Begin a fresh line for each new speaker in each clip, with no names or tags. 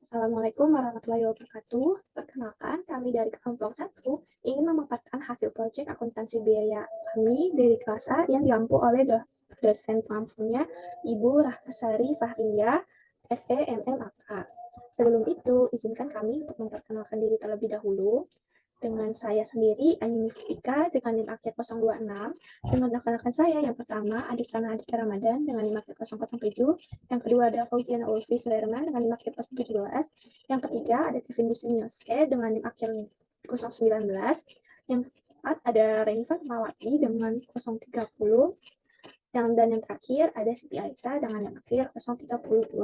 Assalamualaikum warahmatullahi wabarakatuh. Perkenalkan, kami dari kelompok 1 ingin memaparkan hasil proyek akuntansi biaya kami dari kelas A yang diampu oleh dosen pengampunya Ibu Rahmasari Fahriyah, SE MMAK. Sebelum itu, izinkan kami untuk memperkenalkan diri terlebih dahulu. Dengan saya sendiri, Ayumi Fika, dengan NIM akhir 026, dengan rekan-rekan saya yang pertama, Adisana Adika Ramadan dengan NIM akhir 007, yang kedua ada Fauziana Ulfi Suherman dengan NIM akhir 017, yang ketiga ada Kevin Gustin Yose dengan NIM akhir 019, yang keempat ada Renifat Mawati dengan 030, dan yang terakhir ada Siti Aisyah dengan NIM akhir 032.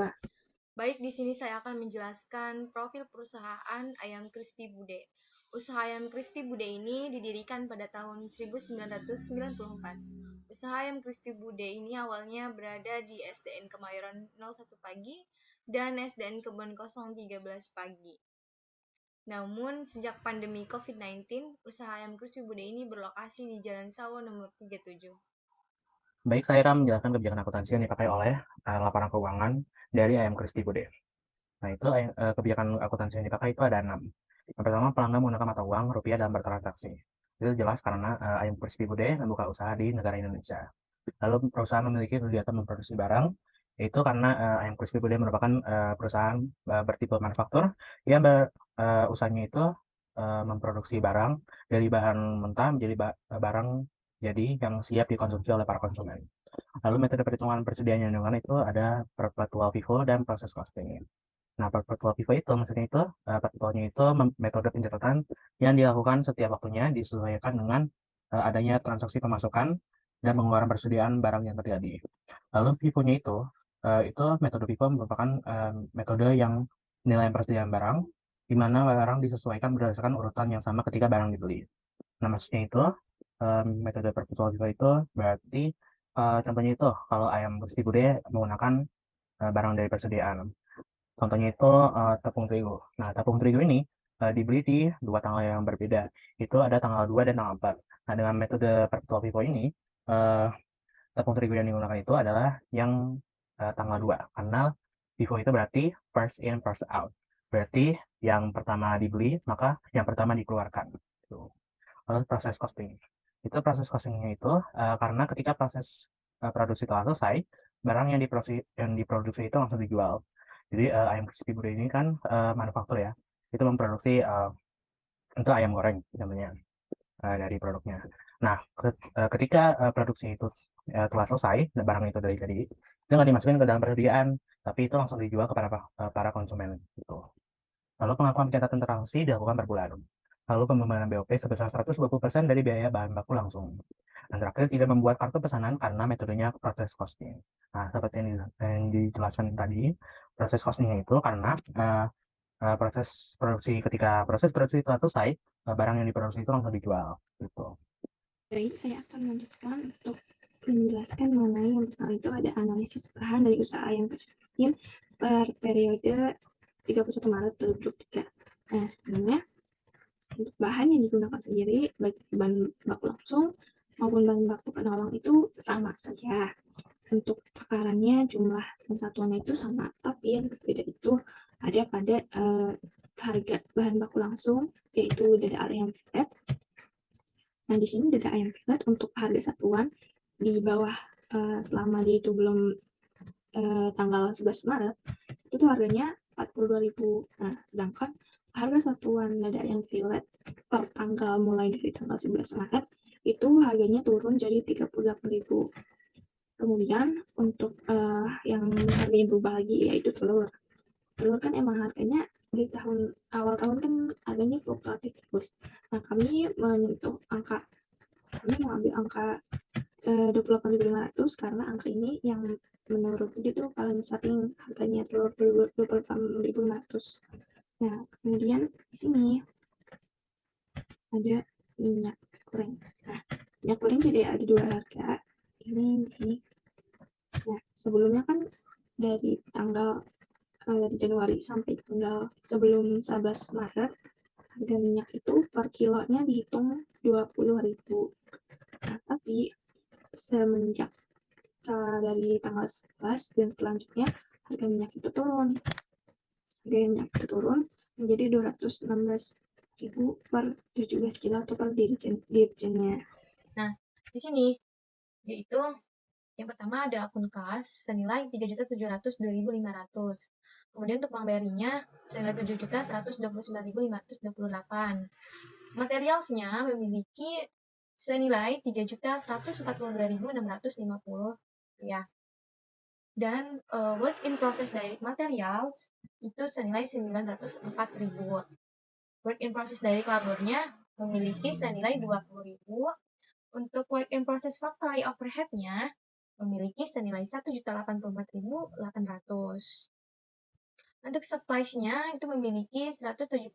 Baik, di sini saya akan menjelaskan profil perusahaan Ayam Crispy Bude. Usaha Ayam Crispy Bude ini didirikan pada tahun 1994. Usaha Ayam Crispy Bude ini awalnya berada di SDN Kemayoran 01 Pagi dan SDN Kebon Kosong 13 Pagi. Namun, sejak pandemi COVID-19, usaha Ayam Crispy Bude ini berlokasi di Jalan Sawo nomor 37.
Baik, saya akan menjelaskan kebijakan akuntansi yang dipakai oleh laporan keuangan dari Ayam Crispy Bude. Nah, itu kebijakan akuntansi yang dipakai itu ada 6. Yang pertama, pelanggan menggunakan mata uang rupiah dalam bertransaksi. Itu jelas karena Ayam Crispy Bude membuka usaha di negara Indonesia. Lalu perusahaan memiliki kegiatan memproduksi barang, itu karena Ayam Crispy Bude merupakan perusahaan bertipe manufaktur yang usahanya itu memproduksi barang dari bahan mentah menjadi barang jadi yang siap dikonsumsi oleh para konsumen. Lalu metode perhitungan persediaan lingkungan itu ada perpetual FIFO dan proses costing. Nah, perpetual FIFO itu maksudnya itu perpetualnya itu metode pencatatan yang dilakukan setiap waktunya disesuaikan dengan adanya transaksi pemasukan dan pengeluaran persediaan barang yang terjadi. Lalu FIFO-nya itu metode FIFO merupakan metode yang penilaian persediaan barang di mana barang disesuaikan berdasarkan urutan yang sama ketika barang dibeli. Nah, maksudnya itu metode perpetual FIFO itu berarti contohnya itu kalau ayam bersih bude menggunakan barang dari persediaan. Contohnya itu tepung terigu. Nah, tepung terigu ini dibeli di dua tanggal yang berbeda. Itu ada tanggal 2 dan tanggal 4. Nah, dengan metode perpetual FIFO ini, eh, tepung terigu yang digunakan itu adalah yang tanggal 2. Karena FIFO itu berarti first in, first out. Berarti yang pertama dibeli, maka yang pertama dikeluarkan. Gitu. Lalu proses costing. Itu proses costingnya itu karena ketika proses produksi telah selesai, barang yang diproduksi itu langsung dijual. Jadi ayam crispy bude ini kan manufaktur ya, itu memproduksi itu ayam goreng namanya dari produknya. Nah, ketika produksi itu telah selesai, dan barang itu dari jadi itu nggak dimasukin ke dalam persediaan, tapi itu langsung dijual kepada para konsumen. Gitu. Lalu pengakuan pencatatan transaksi dilakukan per bulan. Lalu pembebanan BOP sebesar 120% dari biaya bahan baku langsung. Dan terakhir, tidak membuat kartu pesanan karena metodenya proses costing. Nah, seperti yang dijelaskan tadi, proses costingnya itu karena ketika proses produksi telah selesai, barang yang diproduksi itu langsung dijual. Gitu.
Baik, saya akan melanjutkan untuk menjelaskan mengenai yang pertama itu ada analisis bahan dari usaha yang terjadi per periode 31 Maret 2023. Nah, sebelumnya untuk bahan yang digunakan sendiri, baik bahan baku langsung maupun bahan baku penolong itu sama saja. Untuk takarannya, jumlah dan satuannya itu sama, tapi yang berbeda itu ada pada harga bahan baku langsung, yaitu dari area yang flat. Nah, di sini dada ayam peanut untuk harga satuan di bawah selama dia itu belum tanggal 11 Maret itu harganya 42.000. Nah, sedangkan harga satuan dada ayam fillet per tanggal mulai dari tanggal 11 Maret itu harganya turun jadi 38.000. Kemudian untuk yang harganya berubah lagi yaitu telur. Telur kan emang harganya di awal tahun kan harganya fluktuatif terus. Nah, kami mengambil angka 28.500 karena angka ini yang menurut dia tuh paling sering harganya 28.500. Nah, kemudian di sini ada minyak goreng. Nah, minyak goreng jadi ada dua harga. Ini di sini. Nah, sebelumnya kan dari tanggal Januari sampai tanggal sebelum 11 Maret harga minyak itu per kilonya dihitung 20.000. Nah, tapi semenjak dari tanggal 11 dan selanjutnya harga minyak itu turun. harganya turun menjadi 216.000 per 17 kilo atau per dirjennya.
Nah, di sini yaitu yang pertama ada akun kas senilai 3.702.500. Kemudian untuk bank BRI-nya senilai 7.129.528. Materialsnya memiliki senilai 3.142.650 ya. Dan work in process direct materials itu senilai 904.000. Work in process direct labornya memiliki senilai 20.000. Untuk work in process factory overhead-nya memiliki senilai 1.084.800. Untuk supplies-nya itu memiliki 174.000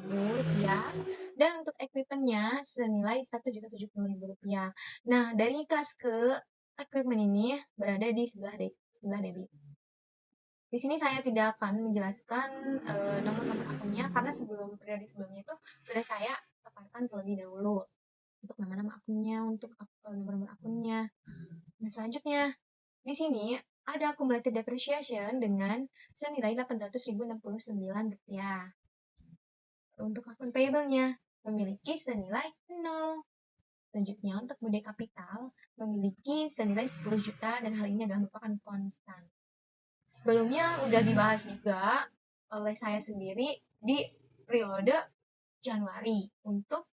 rupiah dan untuk equipment-nya senilai 1.070.000 rupiah. Nah, dari kas ke equipment ini berada di sebelah debit. Di sini saya tidak akan menjelaskan nomor-nomor akunnya karena periode sebelumnya itu sudah saya paparkan terlebih dahulu untuk nama-nama akunnya, untuk nomor-nomor akunnya. Nah, selanjutnya di sini ada accumulated depreciation dengan senilai 800.069 rupiah. Untuk akun payable-nya memiliki senilai 0. Selanjutnya untuk Bude Capital memiliki senilai 10 juta dan hal ini adalah merupakan konstan. Sebelumnya udah dibahas juga oleh saya sendiri di periode Januari untuk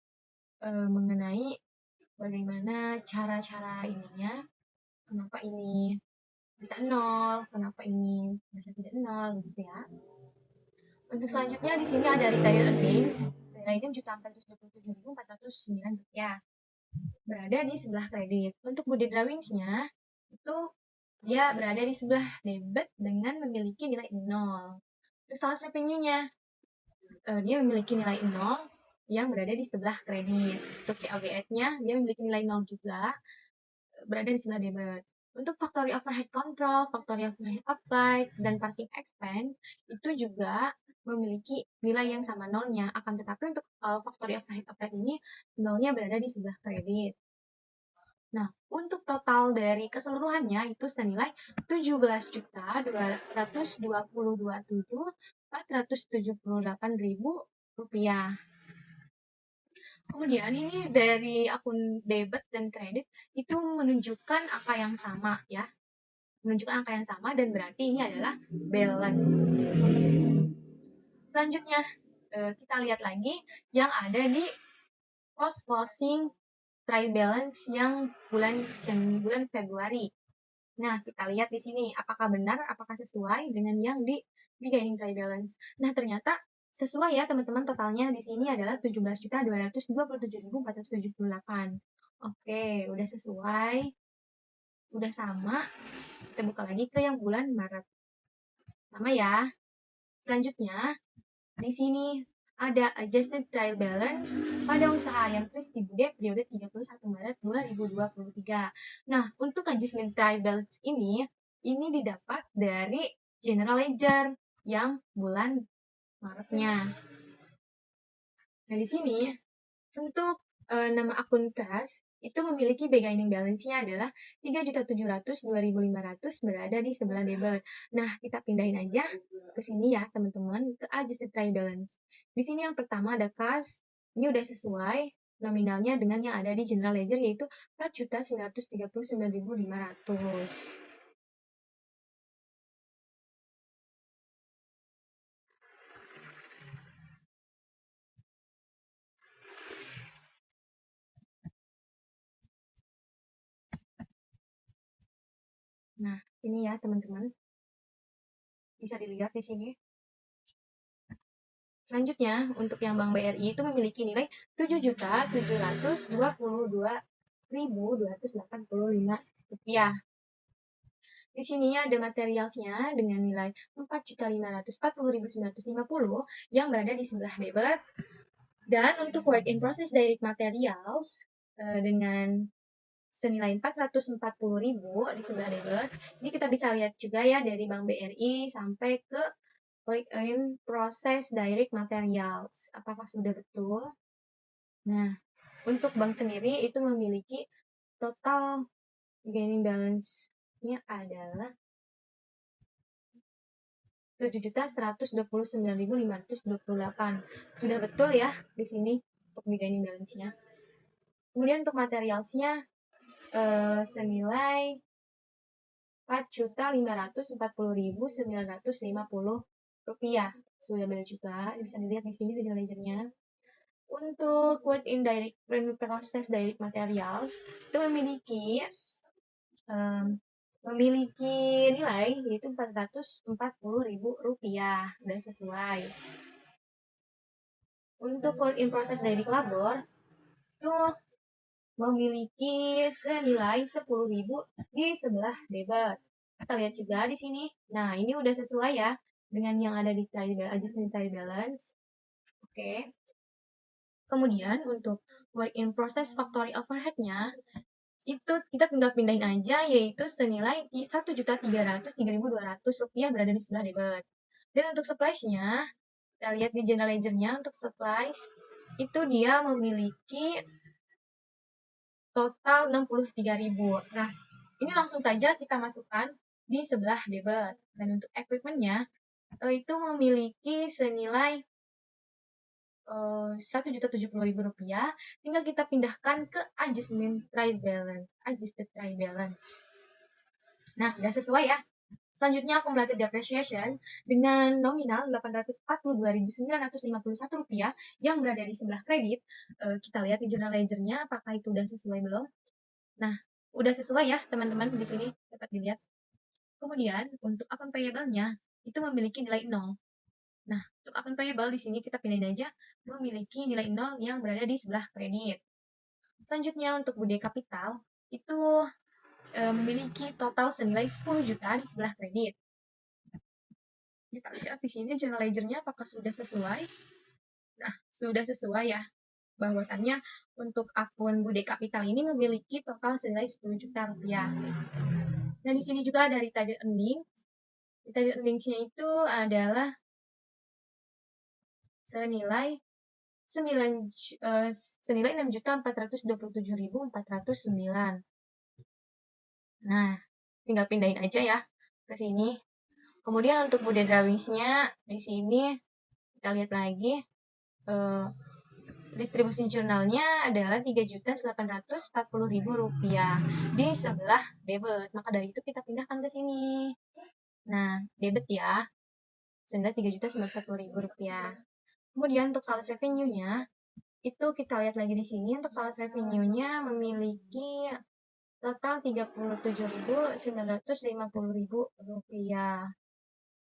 mengenai bagaimana cara-cara ininya, kenapa ini bisa 0, kenapa ini bisa tidak 0 gitu ya. Untuk selanjutnya di sini ada retail earnings senilai 6.427.409 rupiah berada di sebelah kredit. Untuk Bude Drawings-nya itu dia berada di sebelah debit dengan memiliki nilai 0. Untuk sales revenue-nya dia memiliki nilai 0 yang berada di sebelah kredit. Untuk COGS-nya dia memiliki nilai 0 juga berada di sebelah debit. Untuk factory overhead control, factory overhead applied, dan parking expense itu juga memiliki nilai yang sama nolnya. Akan tetapi untuk factory overhead applied ini nolnya berada di sebelah kredit. Nah, untuk total dari keseluruhannya itu senilai 17.222.478.000 rupiah. Kemudian ini dari akun debit dan kredit itu menunjukkan angka yang sama ya. Menunjukkan angka yang sama dan berarti ini adalah balance. Selanjutnya kita lihat lagi yang ada di post closing trial balance yang bulan Februari. Nah, kita lihat di sini apakah benar, apakah sesuai dengan yang di beginning trial balance. Nah, ternyata sesuai ya teman-teman, totalnya di sini adalah 17.227.478. Oke, udah sesuai. Udah sama. Kita buka lagi ke yang bulan Maret. Sama ya. Selanjutnya, di sini ada adjusted trial balance pada usaha ayam crispy bude periode 31 Maret 2023. Nah, untuk adjusted trial balance ini didapat dari general ledger yang bulan Maretnya. Nah, di sini untuk nama akun kas itu memiliki beginning balance-nya adalah 3.700.2.500 berada di sebelah debit. Nah, kita pindahin aja ke sini ya, teman-teman, ke adjusted trial balance. Di sini yang pertama ada kas, ini udah sesuai nominalnya dengan yang ada di general ledger yaitu 4.939.500. Nah, ini ya teman-teman. Bisa dilihat di sini. Selanjutnya, untuk yang Bank BRI itu memiliki nilai 7.722.285 rupiah. Di sini ada materialsnya dengan nilai 4.540.950 yang berada di sebelah debit. Dan untuk work in process direct materials dengan senilai 440.000 di sebelah debit. Ini kita bisa lihat juga ya dari Bank BRI sampai ke work in process direct materials. Apakah sudah betul? Nah, untuk bank sendiri itu memiliki total beginning balance-nya adalah 7.129.528. Sudah betul ya di sini untuk beginning balance-nya. Kemudian untuk materials-nya senilai Rp4.540.950. Sudah benar juga, bisa dilihat di sini video ledger-nya. Untuk work in direct process direct materials itu memiliki nilai yaitu Rp440.000, dan sesuai. Untuk work in process direct labor itu memiliki senilai 10.000 di sebelah debit. Kita lihat juga di sini. Nah, ini udah sesuai ya dengan yang ada di adjustment trial balance. Oke. Kemudian untuk work in process factory overhead-nya itu kita tinggal pindahin aja, yaitu senilai Rp1.303.200 berada di sebelah debit. Dan untuk supplies-nya, kita lihat di general ledger-nya untuk supplies itu dia memiliki total 63.000. Nah, ini langsung saja kita masukkan di sebelah debit. Dan untuk equipment-nya itu memiliki senilai Rp1.070.000, tinggal kita pindahkan ke adjusted trial balance. Nah, udah sesuai ya. Selanjutnya accumulated depreciation dengan nominal Rp842.951 yang berada di sebelah kredit. Kita lihat di journal ledger-nya apakah itu udah sesuai belum. Nah, udah sesuai ya teman-teman, di sini dapat dilihat. Kemudian untuk account payable-nya itu memiliki nilai 0. Nah, untuk account payable di sini kita pindahin aja memiliki nilai 0 yang berada di sebelah kredit. Selanjutnya untuk budaya kapital itu memiliki total senilai 10 juta di sebelah kredit. Kita lihat di sini journal ledger-nya apakah sudah sesuai. Nah, sudah sesuai ya. Bahwasannya untuk akun budaya kapital ini memiliki total senilai 10 juta rupiah. Dan di sini juga dari tadi ending. Tadi ending-nya itu adalah senilai 6.427.409. Nah, tinggal pindahin aja ya ke sini. Kemudian untuk budget drawings-nya di sini kita lihat lagi distribusi jurnalnya adalah Rp3.840.000 di sebelah debit. Maka dari itu kita pindahkan ke sini. Nah, debit ya. Senilai Rp3.940.000. Kemudian untuk sales revenue-nya itu kita lihat lagi di sini. Untuk sales revenue-nya memiliki total Rp37.950.000.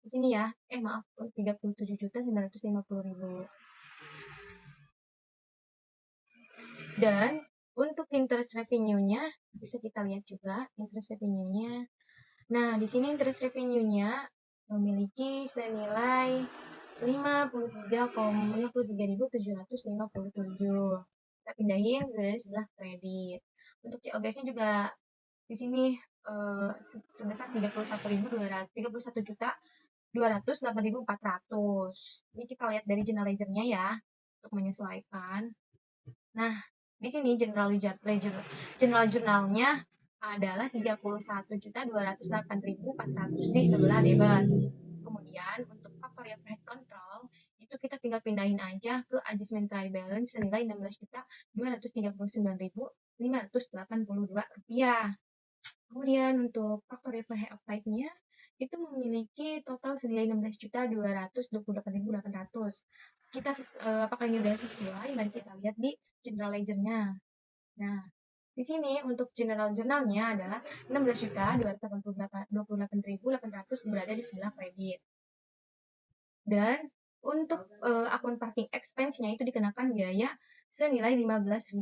Di sini ya. Maaf, Rp37.950.000. Dan untuk interest revenue-nya bisa kita lihat juga interest revenue-nya. Nah, di sini interest revenue-nya memiliki senilai Rp53.757. Kita pindahin dari sebelah kredit. Untuk COGS-nya juga di sini sebesar Rp31.208.400. Ini kita lihat dari general ledger-nya ya untuk menyesuaikan. Nah, di sini general jurnalnya adalah Rp31.208.400 di sebelah debit. Kemudian untuk factory overhead control itu kita tinggal pindahin aja ke adjustment trial balance senilai Rp16.239.582. Kemudian untuk factory overhead upside-nya itu memiliki total senilai Rp16.228.800. Kita apakah ini sudah sesuai? Mari kita lihat di general ledger-nya. Nah, di sini untuk general jurnalnya adalah Rp16.228.800 berada di sebelah kredit. Dan untuk akun parking expense-nya itu dikenakan biaya senilai Rp15.000.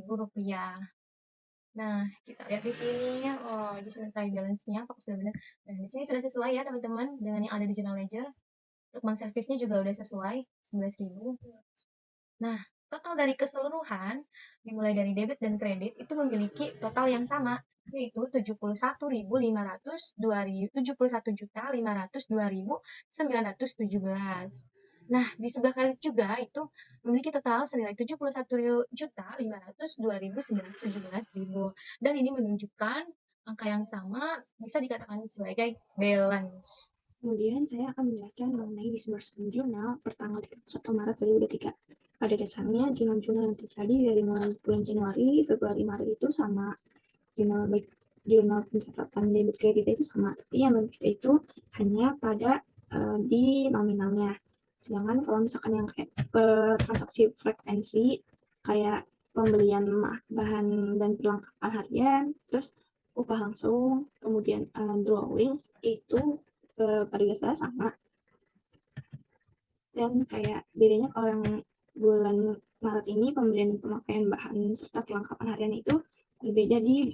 Nah, kita lihat di sini adjustment trial balance-nya apakah sudah benar. Nah, di sini sudah sesuai ya teman-teman dengan yang ada di journal ledger. Untuk bank service-nya juga udah sesuai 11.000. Nah, total dari keseluruhan dimulai dari debit dan kredit itu memiliki total yang sama, yaitu Rp71.502.917. Nah, di sebelah kredit juga itu memiliki total senilai Rp71.502.917. Dan ini menunjukkan angka yang sama bisa dikatakan sebagai balance.
Kemudian saya akan menjelaskan mengenai disbursement jurnal pertanggal 31 Maret 2023. Pada dasarnya, jurnal-jurnal yang terjadi dari mulai bulan Januari, Februari, Maret itu sama. Jurnal pencatatan debit kredit itu sama, tapi yang berbeda itu hanya pada di nominalnya. Sedangkan kalau misalkan yang kayak transaksi frekuensi, kayak pembelian bahan dan perlengkapan harian, terus upah langsung, kemudian drawings itu pada dasarnya sama. Dan kayak bedanya kalau yang bulan Maret ini pembelian dan pemakaian bahan serta perlengkapan harian itu berbeda di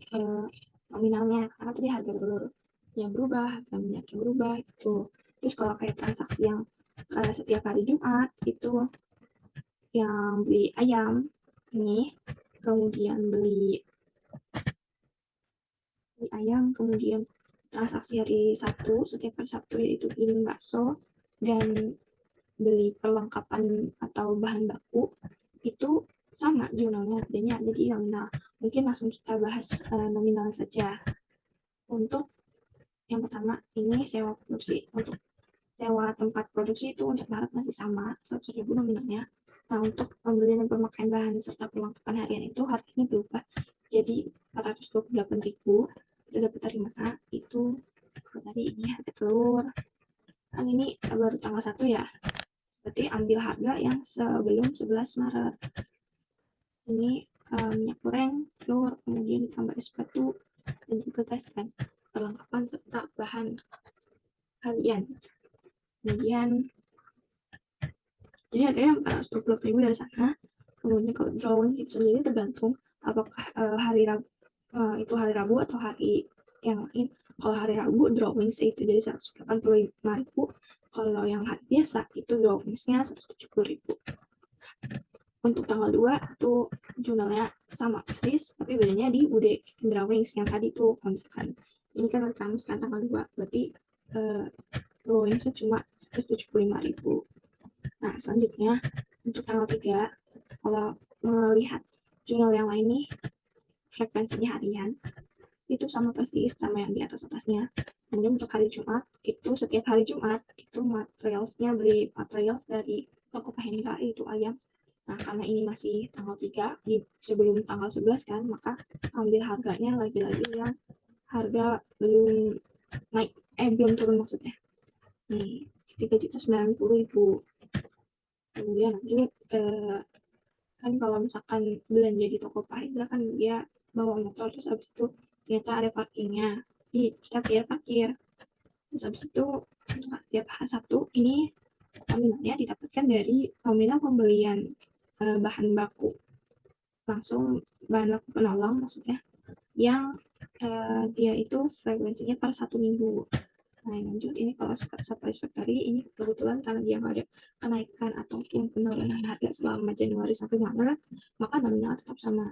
nominalnya, karena tadi harga telurnya berubah, harga minyaknya berubah itu. Terus kalau kayak transaksi yang setiap hari Jumat itu yang beli ayam ini, kemudian beli ayam, kemudian transaksi hari Sabtu, setiap hari Sabtu yaitu beli bakso dan beli perlengkapan atau bahan baku itu sama jurnalnya, bedanya ada di nominal. Mungkin langsung kita bahas nominal saja. Untuk yang pertama ini sewa produksi. Untuk sewa tempat produksi itu untuk Maret masih sama 100.000 nominalnya. Nah, untuk pembelian dan pemakaian bahan serta perlengkapan harian itu harganya berubah jadi 428.000. Kita dapat dari mana? Itu tadi ini harga telur. Kan ini baru tanggal 1 ya. Berarti ambil harga yang sebelum 11 Maret. Ini minyak goreng, telur, kemudian ditambah es batu, dan juga gas kan, perlengkapan serta bahan harian. Kemudian jadi ada yang 420.000 dari sana. Kemudian kalau drawing itu sendiri tergantung apakah hari Rabu itu hari Rabu atau hari yang lain. Kalau hari Rabu drawings itu jadi 185.000. Kalau yang hari biasa itu drawingsnya 170.000. Untuk tanggal 2 itu jurnalnya sama persis, tapi bedanya di Bude drawings yang tadi tuh. Kalau misalkan ini kan rekaman sekarang tanggal 2, berarti drawingsnya cuma 175.000. Nah, selanjutnya untuk tanggal 3, kalau melihat jurnal yang lain nih, frekuensinya harian, itu sama persis sama yang di atasnya. Hanya untuk hari Jumat, itu setiap hari Jumat, itu materialsnya beli material dari toko Pahendra, itu ayam. Nah, karena ini masih tanggal 3, sebelum tanggal 11 kan, maka ambil harganya lagi-lagi yang harga belum naik, belum turun maksudnya. Nih, 3.090.000. Kemudian lanjut, kan kalau misalkan belanja di toko Pahendra kan dia bawa motor, terus habis itu ternyata ada parkirnya, kita bayar parkir. Terus habis itu tiap hari Sabtu ini nominalnya didapatkan dari nominal pembelian bahan baku langsung, bahan baku penolong maksudnya, yang dia itu frekuensinya per 1 minggu. Nah, lanjut ini kalau satisfactory ini kebetulan karena dia nggak ada kenaikan ataupun penurunan harga selama Januari sampai Maret, maka nominal tetap sama.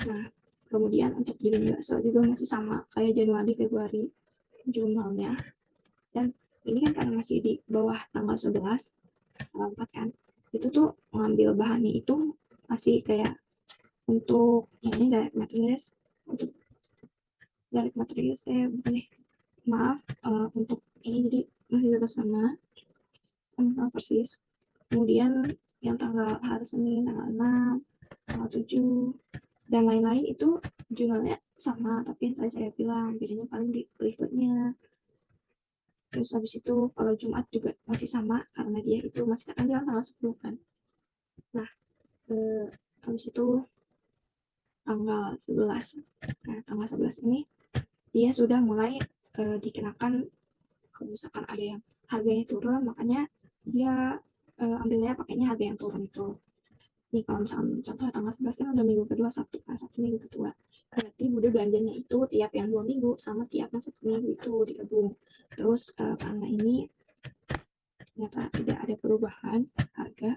Nah, kemudian untuk beli bakso juga masih sama kayak Januari, Februari jurnalnya. Dan ini kan karena masih di bawah tanggal 11 4 kan, itu tuh mengambil bahannya itu masih kayak untuk yang ini direct materials. Untuk direct materials boleh maaf untuk ini jadi masih tetap sama persis. Kemudian yang tanggal hari Senin tanggal 6, tanggal 7 dan lain-lain itu jurnalnya sama, tapi yang tadi saya bilang bedanya paling di berikutnya. Terus habis itu kalau Jumat juga masih sama karena dia itu masih tanggal 10 kan. Nah, habis itu tanggal 11. Nah, tanggal 11 ini dia sudah mulai dikenakan, kalau misalkan ada yang harganya turun, makanya dia ambilnya pakainya harga yang turun itu. Nih kalau misalkan contoh tanggal 11 kan udah minggu kedua Sabtu, kan Sabtu minggu kedua. Berarti Bude belanjanya itu tiap yang 2 minggu sama tiap yang 1 minggu itu digabung. Terus karena ini ternyata tidak ada perubahan harga,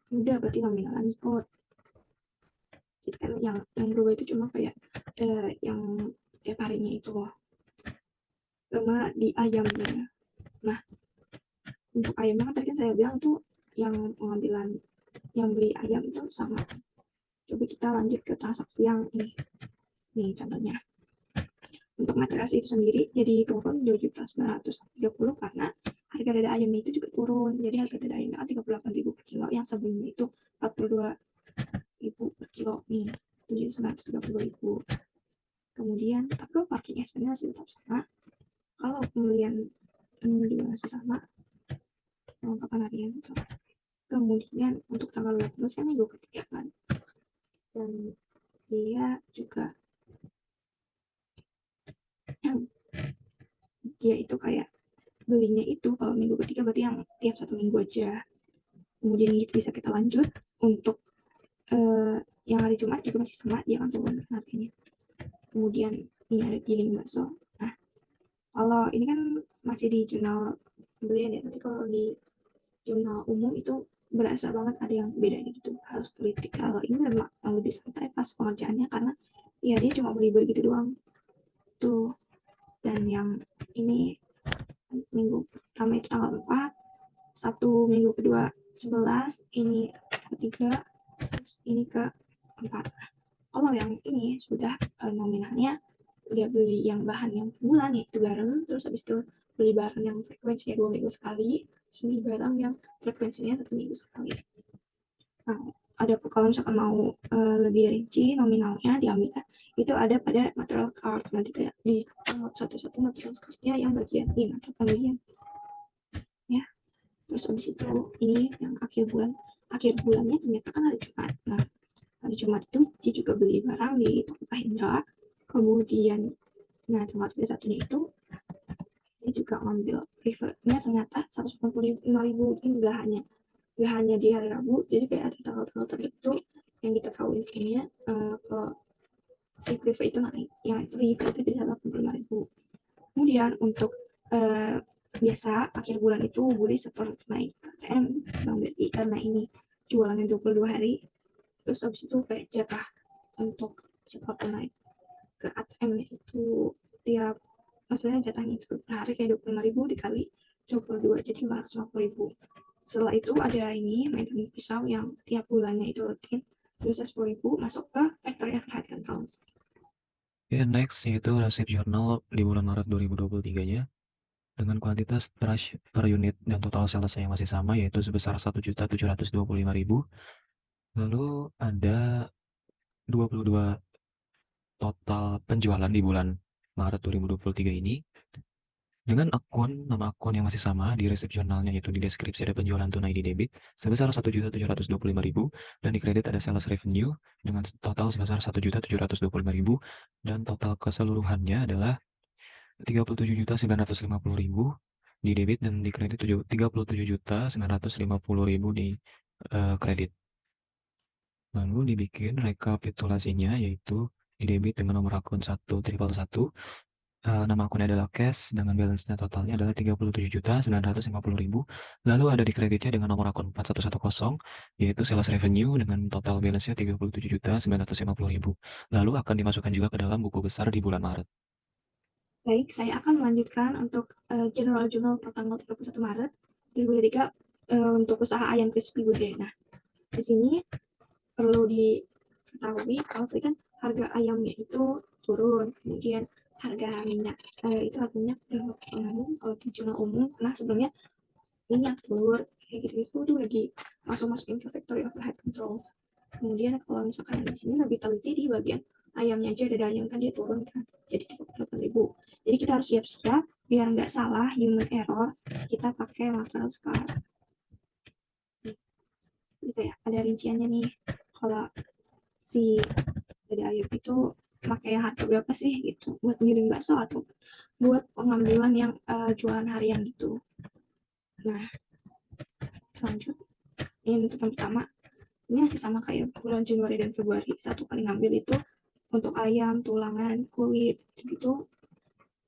udah berarti nominalnya ngikut. Jadi kan yang berubah itu cuma kayak yang tiap harinya itu loh, sama di ayamnya. Nah, untuk ayamnya kan tadi kan saya bilang tuh yang pengambilan yang beli ayam itu sama. Coba kita lanjut ke transaksi yang ini. Nih contohnya. Untuk material itu sendiri jadi turun 2.930 karena harga dada ayamnya itu juga turun. Jadi harga dada ayamnya 38.000 per kilo, yang sebelumnya itu 42.000 per kilo nih, 930.000. Kemudian tapi parking expense masih tetap sama. Kalau pembelian juga masih sama, kelengkapan harian gitu. Kemudian untuk tanggal 12 kan minggu ketiga kan, dan dia juga dia itu kayak belinya itu kalau minggu ketiga berarti yang tiap 1 minggu aja. Kemudian itu bisa kita lanjut untuk yang hari Jumat juga masih sama, dia kan turun harganya. Kemudian ini ada giling bakso. Nah, kalau ini kan masih di jurnal pembelian ya, nanti kalau di jurnal umum itu berasa banget ada yang bedanya gitu, harus teliti. Kalau ini memang lebih santai pas pengerjaannya karena ya dia cuma beli-beli gitu doang tuh. Dan yang ini minggu pertama itu tanggal 4, Sabtu minggu kedua 11, ini ketiga, terus ini ke 4. Kalau yang ini sudah nominalnya udah beli yang bahan yang bulan itu bareng, terus habis itu beli barang yang frekuensinya 2 minggu sekali, terus beli barang yang frekuensinya 1 minggu sekali. Nah, ada kalau misalkan mau lebih rinci nominalnya diambil itu ada pada material card, nanti kayak di satu-satu material cardnya yang bagian ini atau pembelian ya. Terus habis itu ini yang akhir bulannya ternyata kan hari Jumat. Nah, hari Jumat itu dia juga beli barang di toko Mahindra. Kemudian nah tanggal 31-nya itu dia juga ngambil prefernya ternyata 185.000. Ini nggak hanya di hari Rabu, jadi kayak ada tanggal-tanggal tertentu yang kita tahu infonya ke si prefer itu naik, yang itu itu jadi 85.000. Kemudian untuk biasa akhir bulan itu beli setor naik KTM Bang BRI karena ini jualannya 22 hari. Terus habis itu kayak jatah untuk setor naik ke ATM itu tiap, maksudnya jatahnya itu per hari kayak 25.000 dikali 22 jadi 550.000. Setelah itu ada ini maintenance pisau yang tiap bulannya itu rutin, terus 10.000 masuk ke factory overhead controls.
Oke, next yaitu resip jurnal di bulan Maret 2023-nya dengan kuantitas per unit dan total sales yang masih sama yaitu sebesar 1.725.000. Lalu ada 22 total penjualan di bulan Maret 2023 ini dengan nama akun yang masih sama di resip jurnalnya, yaitu di deskripsi ada penjualan tunai di debit sebesar 1.725.000 dan di kredit ada sales revenue dengan total sebesar 1.725.000 dan total keseluruhannya adalah 37.950.000 di debit dan di kredit 37.950.000 di kredit. Lalu dibikin rekapitulasinya, yaitu di debit dengan nomor akun 1.111, nama akunnya adalah cash dengan balance-nya totalnya adalah 37.950.000. Lalu ada di kreditnya dengan nomor akun 4110 yaitu sales revenue dengan total balance-nya 37.950.000. Lalu akan dimasukkan juga ke dalam buku besar di bulan Maret.
Baik, saya akan melanjutkan untuk jurnal-jurnal per tanggal 31 Maret 2023 untuk usaha ayam crispy Bude. Nah, di sini perlu diketahui kalau tadi kan harga ayamnya itu turun, kemudian harga minyak itu harga minyak umum kalau di jurnal umum, nah sebelumnya minyak telur kayak gitu itu udah masukin ke factory overhead control. Kemudian kalau misalkan di sini lebih teliti di bagian ayamnya aja, ada ayam kan dia turun kan jadi 38.000. Jadi kita harus siap-siap biar nggak salah human error, kita pakai material card gitu ya. Ada rinciannya nih, kalau si dada ayam itu pakai harga berapa sih gitu buat ngirim bakso atau buat pengambilan yang jualan harian gitu. Nah, lanjut ini untuk yang pertama, ini masih sama kayak bulan Januari dan Februari. Satu kali ngambil itu untuk ayam, tulangan, kulit gitu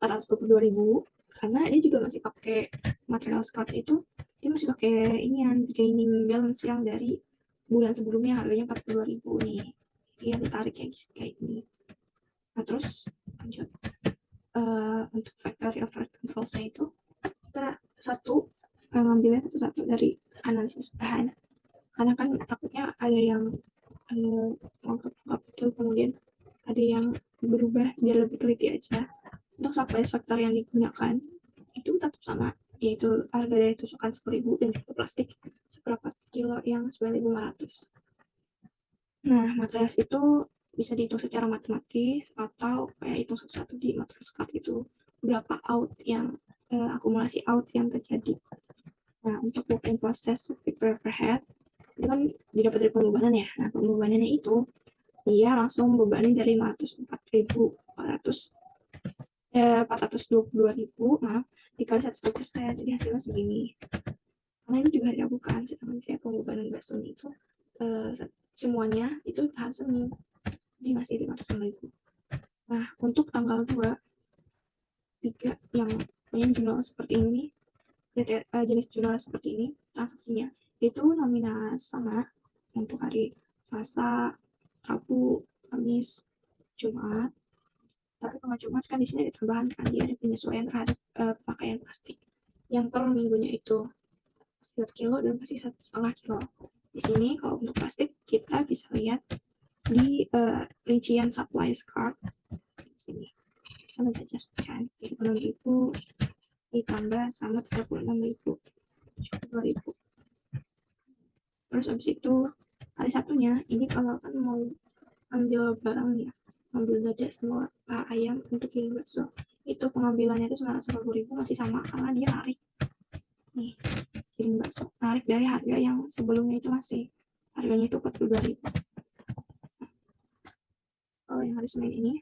422.000, karena dia juga masih pakai material card itu, dia masih pakai ini yang gaining balance yang dari bulan sebelumnya harganya 42.000 nih, dia ditarik kayak gini. Nah terus lanjut untuk factory overhead control saya itu kita ngambilnya satu-satu dari analisis bahan, karena kan takutnya ada yang lengkap itu kemudian ada yang berubah, biar lebih teliti aja. Untuk supply factor yang digunakan itu tetap sama yaitu harga dari tusukan 10.000 dan juga plastik seperempat kilo yang 9.500. Nah, material itu bisa dihitung secara matematis atau kayak hitung satu-satu di material card itu berapa out yang akumulasi out yang terjadi. Nah, untuk blueprint proses Victoria Overhead itu kan didapat dari pembebanan ya. Nah, pembebanannya itu dia langsung bebanin dari 422.000 maaf dikali 100%, jadi hasilnya segini. Karena ini juga diragukan, sedangkan kayak pembebanan baksonya itu semuanya itu tahan semi, jadi masih 500.000. Nah, untuk tanggal 2, 3 yang jurnal seperti ini, jenis jurnal seperti ini, transaksinya itu nominal sama untuk hari Selasa, Rabu, Kamis, Jumat. Tapi kalau Jumat kan di sini ada tambahan kan, dia ada penyesuaian terhadap pakaian plastik yang per minggunya itu 1 kilo dan pasti 1,5 kilo. Di sini kalau untuk plastik kita bisa lihat di rincian supply card di sini. Kita baca kan 36.000 ditambah sama 36.000, 72.000. Terus habis itu hari Sabtunya ini kalau kan mau ambil barang ya, ambil dada sama ayam untuk kirim bakso, itu pengambilannya itu 940.000 masih sama karena dia narik nih, kirim bakso narik dari harga yang sebelumnya itu masih harganya itu 42.000. Kalau yang hari Senin ini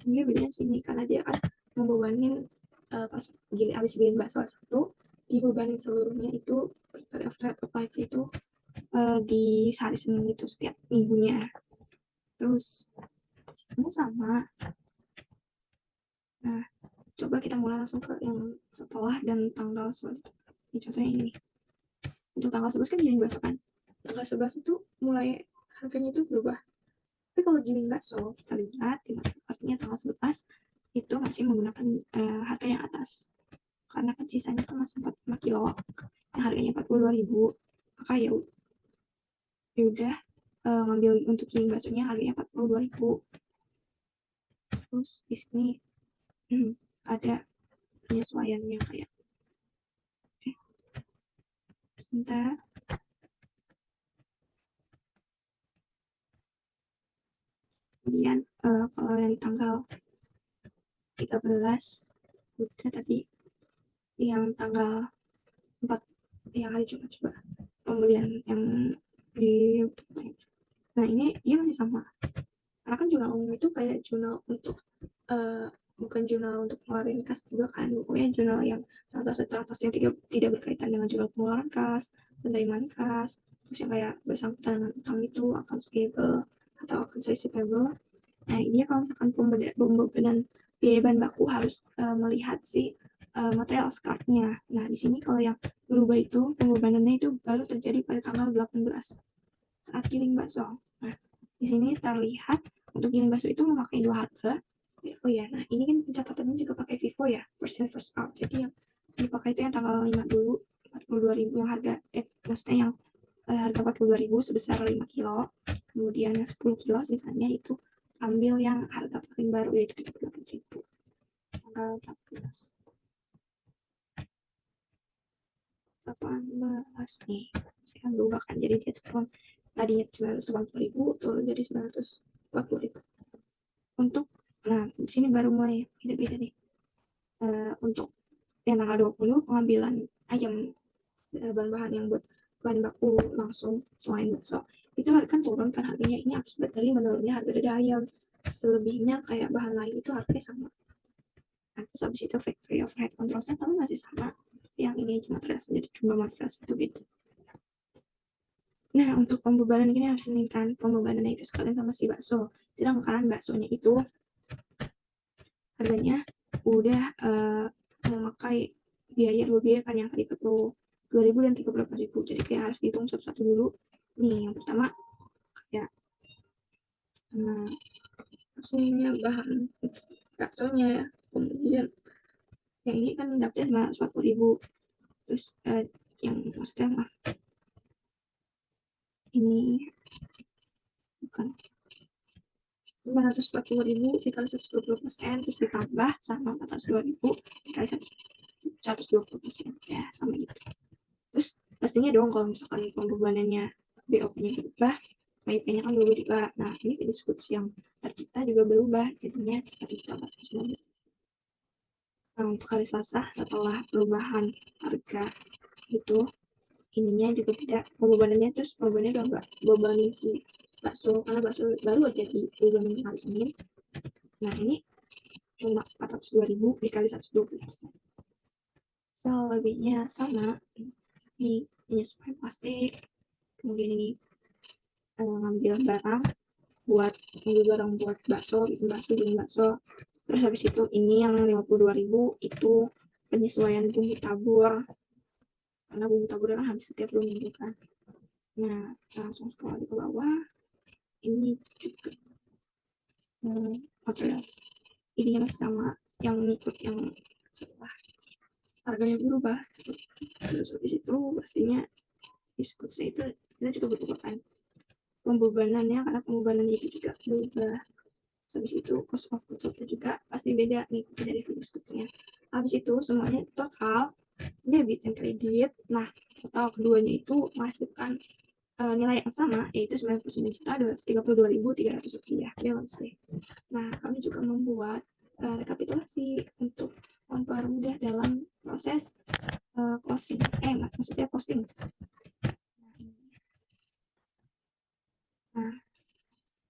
dia bedanya sini karena dia kan membebanin pas habis kirim bakso satu dibebanin seluruhnya itu itu di hari Senin itu setiap minggunya. Terus ini sama. Nah, coba kita mulai langsung ke yang setelah dan tanggal 11. Ini contohnya ini. Untuk tanggal 11 kan giling bakso kan. Tanggal 11 itu mulai harganya itu berubah. Tapi kalau giling bakso kita lihat, artinya tanggal 11 itu masih menggunakan harga yang atas. Karena kan sisanya kan masih 45 kilo yang harganya 42.000. Maka ya udah ngambil untuk giling baksonya harganya 42.000. Terus di sini ada penyesuaiannya kayak sebentar. Kemudian kalau yang tanggal 13 udah tadi, yang tanggal 4 yang hari Jumat coba pembelian yang di, nah ini dia masih sama karena kan jurnal umum itu kayak jurnal untuk bukan jurnal untuk ngeluarin kas juga kan, pokoknya jurnal yang transaksi yang tidak berkaitan dengan jurnal pengeluaran kas, penerimaan kas, terus yang kayak bersangkutan dengan utang itu accounts payable atau accounts receivable. Nah ini kalau misalkan pembebanan biaya bahan baku harus melihat si material card-nya. Nah di sini kalau yang berubah itu pembebanannya itu baru terjadi pada tanggal 18 saat giling bakso. Nah di sini terlihat untuk giling bakso itu memakai dua harga. Oh ya, nah ini kan pencatatannya juga pakai FIFO ya, first in first out. Jadi yang dipakai itu yang tanggal 5 dulu, 42.000 yang harga, maksudnya yang harga 42.000 sebesar 5 kilo. Kemudian yang 10 kilo sisanya itu ambil yang harga paling baru yaitu 38.000 tanggal 14 nih. Sekarang berubah kan, jadi dia turun tadinya 980.000 turun jadi 940.000. Untuk nah di sini baru mulai beda-beda nih. Untuk yang tanggal 20 pengambilan ayam, bahan-bahan yang buat bahan baku langsung selain bakso itu kan turun kan harganya, ini akibat dari menurunnya harga dada ayam. Selebihnya kayak bahan lain itu harganya sama. Nah, terus habis itu factory overhead controlnya tapi masih sama, yang ini cuma jadi jumlah material itu beda. Nah untuk pembebanan ini harus diinginkan pembebanannya itu sekalian sama si bakso, sedangkan baksonya itu harganya udah memakai dua biaya kan, yang tadi 42.000 dan 38.000, jadi kayak harus dihitung satu-satu dulu. Nih yang pertama kayak opsinya bahan baksonya, kemudian yang ini kan dapetnya 140.000, terus yang maksudnya ini bukan 540.000 dikali 120%, terus ditambah sama 402.000 dikali 120%, ya sama gitu. Terus pastinya dong kalau misalkan pembebanannya BOP-nya berubah, PIP-nya kan berubah juga. Nah, ini disebut yang tercipta juga berubah, jadinya 1.419. Nah, untuk hari Selasa setelah perubahan harga itu, ininya juga beda pembebanannya, terus pembebanannya udah nggak bebanin si bakso, karena bakso baru aja di bebanin hari Senin. Nah, ini cuma 402.000 dikali 120%. Selebihnya sama, ini penyesuaian plastik, kemudian ini ngambil barang buat bakso, bikin bakso. Terus habis itu ini yang 52.000 itu penyesuaian bumbu tabur, karena bumbu tabur kan habis setiap 2 minggu kan. Nah, kita langsung scroll ke bawah. Ini juga materials, ini masih sama, yang ikut yang setelah harganya berubah. Terus habis itu pastinya diskusi itu kita juga berubah kan pembebanannya, karena pembebanannya itu juga berubah. Habis itu cost of goods sold juga pasti beda nih dari fixed goods-nya. Habis itu semuanya total debit dan kredit. Nah, total keduanya itu menghasilkan nilai yang sama, yaitu 99.232.300 rupiah balance sheet. Nah, kami juga membuat rekapitulasi untuk mempermudah dalam proses closing, maksudnya posting. Nah,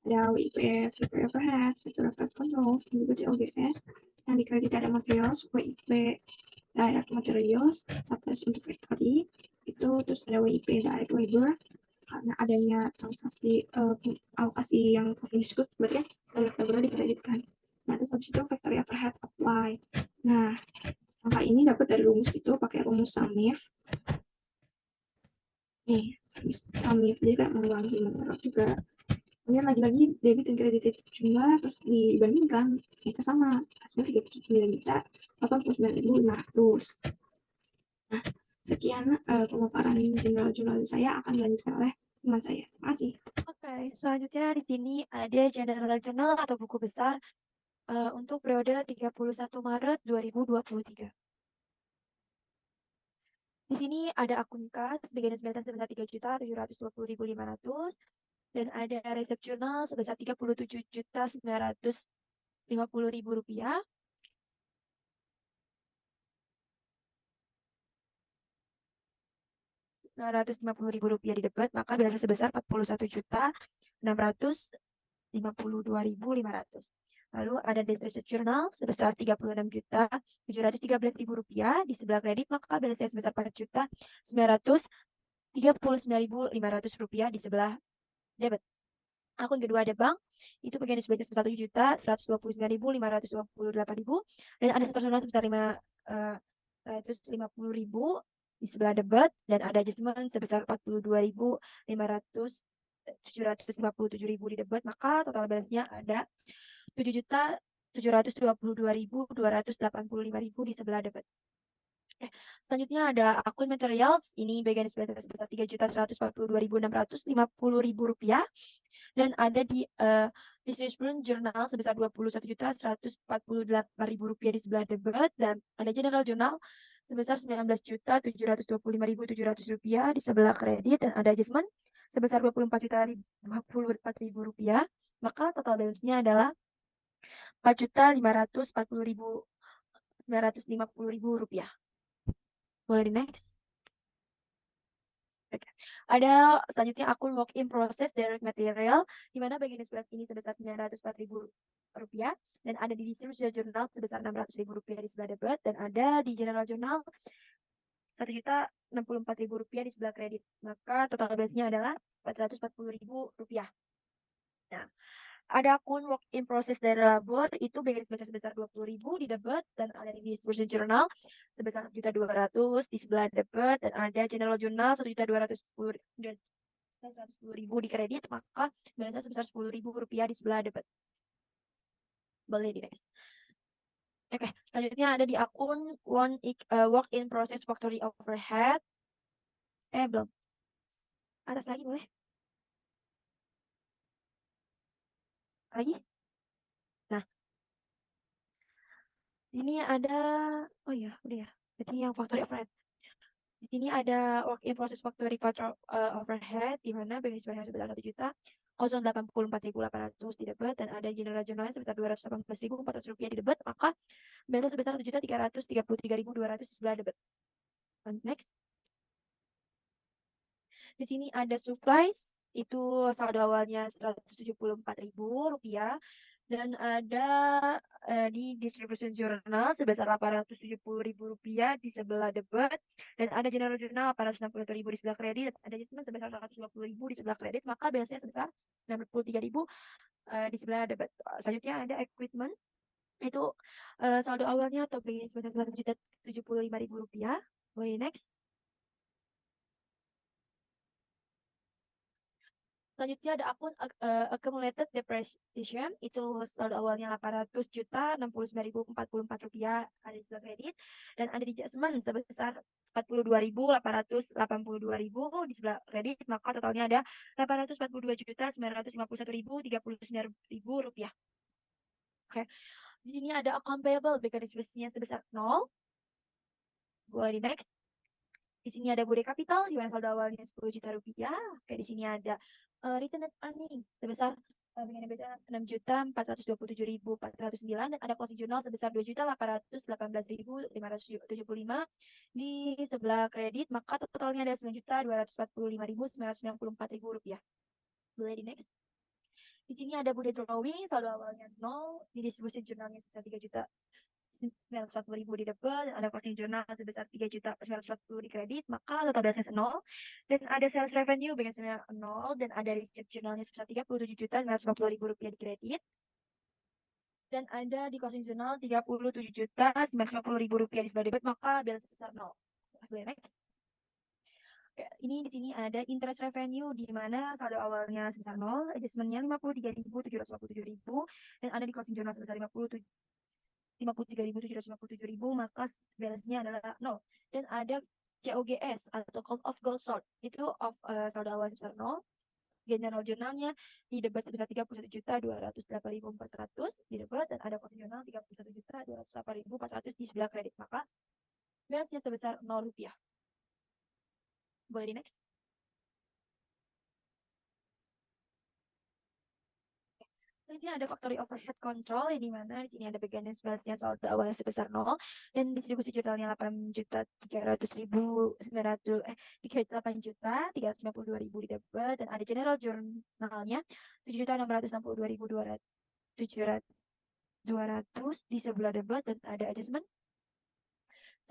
ada WIP, Factory Overhead, Factory Overhead Control, dan juga COGS. Yang di kredit ada materials, WIP, Direct Materials, Supplies untuk factory, itu terus ada WIP Direct Labor, karena adanya transaksi alokasi yang ke finished good, berarti kan Direct Labor dikreditkan. Nah, terus habis itu Factory Overhead Apply. Nah, angka ini dapat dari rumus itu pakai rumus SAMIF. Nih, SAMIF, jadi kayak mengulangi menurut juga. Kemudian lagi-lagi debit dan kredit itu jumlah, terus dibandingkan itu sama, hasilnya 39.089.500. Nah, sekian pemaparan general jurnal saya akan dilanjutkan oleh teman saya. Terima kasih.
Oke, selanjutnya di sini ada general journal atau buku besar untuk periode 31 Maret 2023. Di sini ada akun kas bagian sebesar 3.720.500 dan ada resep jurnal sebesar 37.950.000 rupiah. Rp950.000 di debit, maka bilangan sebesar 41.652.500. Lalu ada research journal sebesar 36.713.000 rupiah di sebelah kredit, maka bilangan sebesar 4.939.500 rupiah di sebelah debit. Akun kedua ada bank, itu bagian sebesar 1.129.528.000 dan ada personal sebesar 550.000 di sebelah debit dan ada adjustment sebesar 42.757.000 di debit, maka total balance-nya ada 7.722.285.000 di sebelah debit. Selanjutnya ada akun materials, ini bagian sebesar 3.142.650.000 rupiah dan ada di distribution jurnal sebesar 21.148.000 rupiah di sebelah debit dan ada general jurnal sebesar 19.725.700 rupiah di sebelah kredit dan ada adjustment sebesar 24.024.000 rupiah, maka total balance-nya adalah 4.540.950.000 rupiah. Boleh di next. Okay. Ada selanjutnya akun work in process direct material, di mana bagian sebelah ini sebesar 904.000 rupiah dan ada di distribution journal sebesar 600.000 rupiah di sebelah debit dan ada di general journal 1.064.000 rupiah di sebelah kredit, maka total balance-nya adalah 440.000 rupiah. Nah, ada akun work in process dari labor, itu bagian sebesar 20.000 di debit dan ada di distribution journal sebesar 1.200.000 di sebelah debit dan ada general journal 1.210.000 di kredit, maka balance sebesar 10.000 rupiah di sebelah debit. Boleh di next. Oke, selanjutnya ada di akun work in process factory overhead. Belum. Atas lagi boleh? Lagi? Ini ada, oh ya, udah ya. Jadi yang factory overhead. Di sini ada work in process factory overhead, di mana bagian sebesar 1.084.800 di debit, dan ada general journalnya sebesar 218.400 rupiah di debit, maka balance sebesar 1.333.200 di sebelah debit. Next. Di sini ada supplies, itu saldo awalnya 174.000 rupiah, dan ada di distribution journal sebesar 870.000 rupiah di sebelah debit, dan ada general journal 861.000 di sebelah kredit, dan ada adjustment sebesar 120.000 di sebelah kredit, maka balance-nya sebesar 63.000 di sebelah debit. Selanjutnya ada equipment, itu saldo awalnya atau BI sebesar 1.075.000 rupiah. Boleh next. Selanjutnya ada akun accumulated depreciation, itu saldo awalnya 800 juta 69.044 rupiah ada di sebelah kredit, dan ada adjustment sebesar 42.882.000 di sebelah kredit, maka totalnya ada 842 juta 951.039 rupiah. Oke, di sini ada account payable bagian disbursenya sebesar 0. Boleh di next. Di sini ada Bude Capital, di mana saldo awalnya 10 juta rupiah. Oke, di sini ada return net earning sebesar dengan BCA 6.427.409, dan ada closing journal sebesar 2.818.575 di sebelah kredit, maka totalnya ada 9.245.994 rupiah. Boleh di next. Di sini ada Bude Drawing, saldo awalnya 0, di distribution jurnalnya sebesar 3.940.000 di debit, dan ada closing journal sebesar 3.940.000 di kredit, maka total balance 0, dan ada sales revenue bagian 0, dan ada receipt journalnya sebesar 37.950.000 rupiah di kredit, dan ada di closing journal 37.950.000 rupiah di sebelah debit, maka balance sebesar 0. Boleh next. Oke, ini di sini ada interest revenue, di mana saldo awalnya sebesar 0, adjustmentnya 53.757.000, dan ada di closing journal sebesar 53.757.000, maka balance-nya adalah 0. Dan ada COGS atau cost of goods sold, itu saldo awal sebesar 0. General journalnya di debit sebesar 31.208.400 di debit, dan ada closing journal 31.208.400 di sebelah kredit, maka balance-nya sebesar 0 rupiah. Boleh di next. Ini ada factory overhead control, di mana di sini ada bagian balance-nya saldo awalnya sebesar 0, dan distribusi jurnalnya 8.300.352.000 di debit, dan ada general jurnalnya 7.662.200 di sebelah debit, dan ada adjustment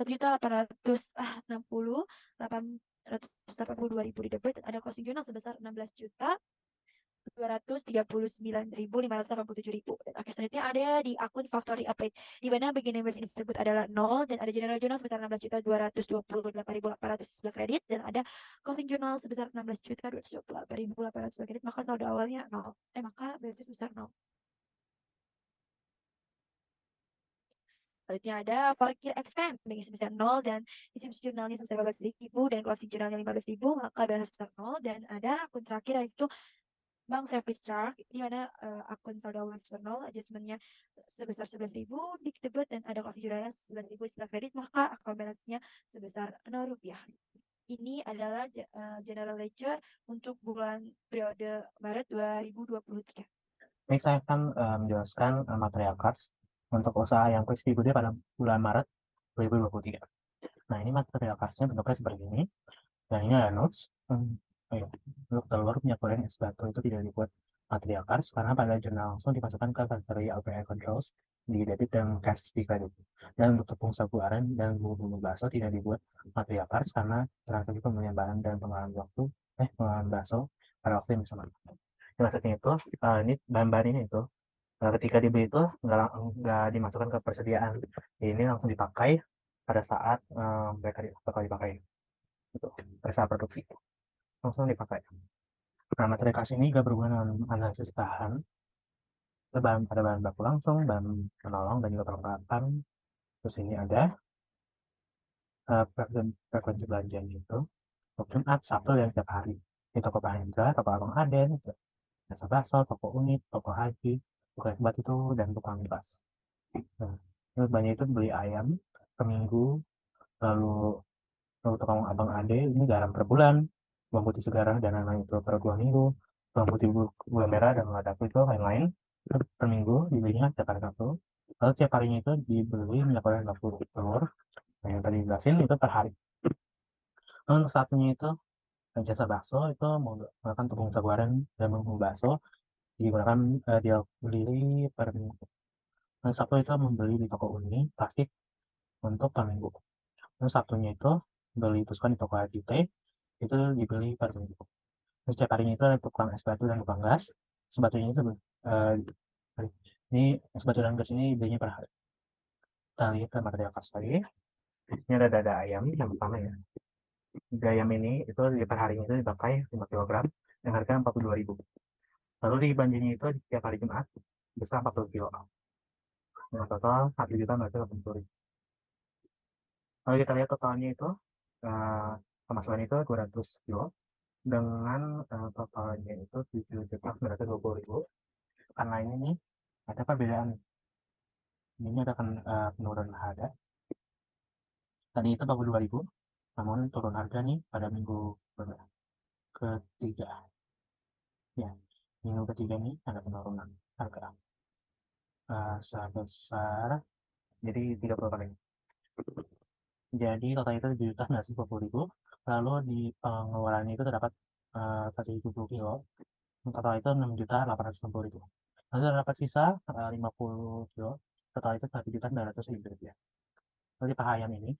1.862.000 di debit, dan ada closing journal sebesar 16.239.587. Dan oke, selanjutnya ada di akun factory update, di mana bagian yang tersebut adalah 0, dan ada general journal sebesar 16.228.800 sebelah kredit, dan ada closing journal sebesar 16.228.800 sebelah kredit, maka saldo awalnya 0. Maka balance sebesar 0. Selanjutnya ada parkir expense bagian sebesar 0, dan distribusi jurnalnya sebesar 15.000, dan closing journalnya 15.000, maka balance sebesar 0. Dan ada akun terakhir, yaitu bank service charge, di mana akun saldo awal sebesar 0, adjustmentnya sebesar 11.000 di debit, dan ada closing journalnya 11.000 setelah kredit, maka akun balance-nya sebesar 0 rupiah. Ini adalah general ledger untuk bulan periode Maret 2023.
Baik, saya akan menjelaskan material cards untuk usaha yang Crispy Bude pada bulan Maret 2023. Nah, ini material cards-nya bentuknya seperti ini. Dan ini ada notes. Untuk telur minyak goreng es batu itu tidak dibuat material cards karena pada jurnal langsung dimasukkan ke factory API controls di debit dan cash di kredit. Dan untuk tepung sagu aren dan bumbu bakso tidak dibuat material cards karena transaksi pembelian barang dan pengeluaran bakso pada waktu yang sama. Maksudnya itu ini bahan-bahan ini itu ketika dibeli itu nggak dimasukkan ke persediaan, ini langsung dipakai pada saat mereka bakal dipakai gitu, pada saat produksi langsung dipakai. Nah, materi kas ini nggak berhubungan dengan analisis bahan, ada bahan baku langsung, bahan penolong, dan juga perlengkapan. Terus ini ada frekuensi belanjanya itu Jumat, Sabtu, dan setiap hari di toko Pahendra, toko Abang Aden, Jasa Bakso, toko Unit, toko Haji, toko Hebat itu, dan tukang bas. Nah, Terus belanja itu beli ayam per minggu, lalu tukang abang ade ini garam per bulan, bawang putih segara dan lain-lain itu per 2 minggu, bawang putih gula merah dan lada itu lain-lain itu per minggu dibelinya tiap hari Sabtu. Lalu tiap harinya itu dibeli minyak goreng 60 telur, nah yang tadi jelasin itu per hari. Lalu untuk satunya itu jasa bakso itu menggunakan tepung saguaran dan bumbu bakso digunakan dia beli per minggu. Nah, Sabtu itu membeli di toko Uni plastik untuk per minggu. Terus Sabtunya itu beli tuskan di toko RJT itu dibeli per minggu. Terus setiap harinya itu ada tukang es batu dan tukang gas. Es batunya itu ini es batu dan gas ini belinya per hari. Kita lihat ke material kas lagi. Ini ada dada ayam yang pertama ya. Dada ayam ini itu di per harinya itu dipakai 5 kg dengan harga 42.000. Lalu di belanjanya itu di setiap hari Jumat besar 40 kg. Dengan total 1.480.000. Lalu kita lihat totalnya itu pemasukan itu 200 kilo dengan totalnya itu 7.920.000. Karena ini nih ada perbedaan, ini ada penurunan harga. Tadi itu 42.000, namun turun harga nih pada minggu ketiga. Ya, minggu ketiga ini ada penurunan harga sebesar jadi 30 kali. Jadi total itu 7.920.000. Lalu di pengeluarannya itu terdapat 170 kilo. Total itu 6.860.000. Lalu terdapat sisa 50 kilo. Total itu 1.900.000 rupiah. Lalu di ayam ini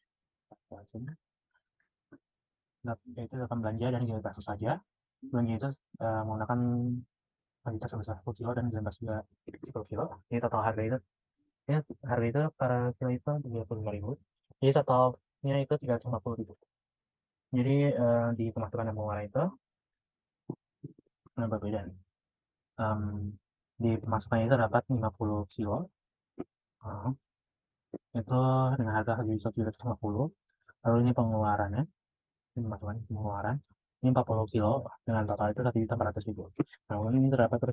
itu akan belanja dan jual bakso saja. Belanja itu menggunakan kuantitas sebesar 10 kilo dan jual bakso juga 10 kilo. Jadi total harga itu harga itu per kilo itu 35.000. Jadi totalnya itu 350.000. Jadi di pemasukan dan pengeluaran itu berbeda. Di pemasukannya itu dapat 50 kilo itu dengan harga 1.750. Lalu ini pengeluarannya, ini pemasukan pengeluaran ini 40 kilo dengan total itu 1.400.000. Namun ini terdapat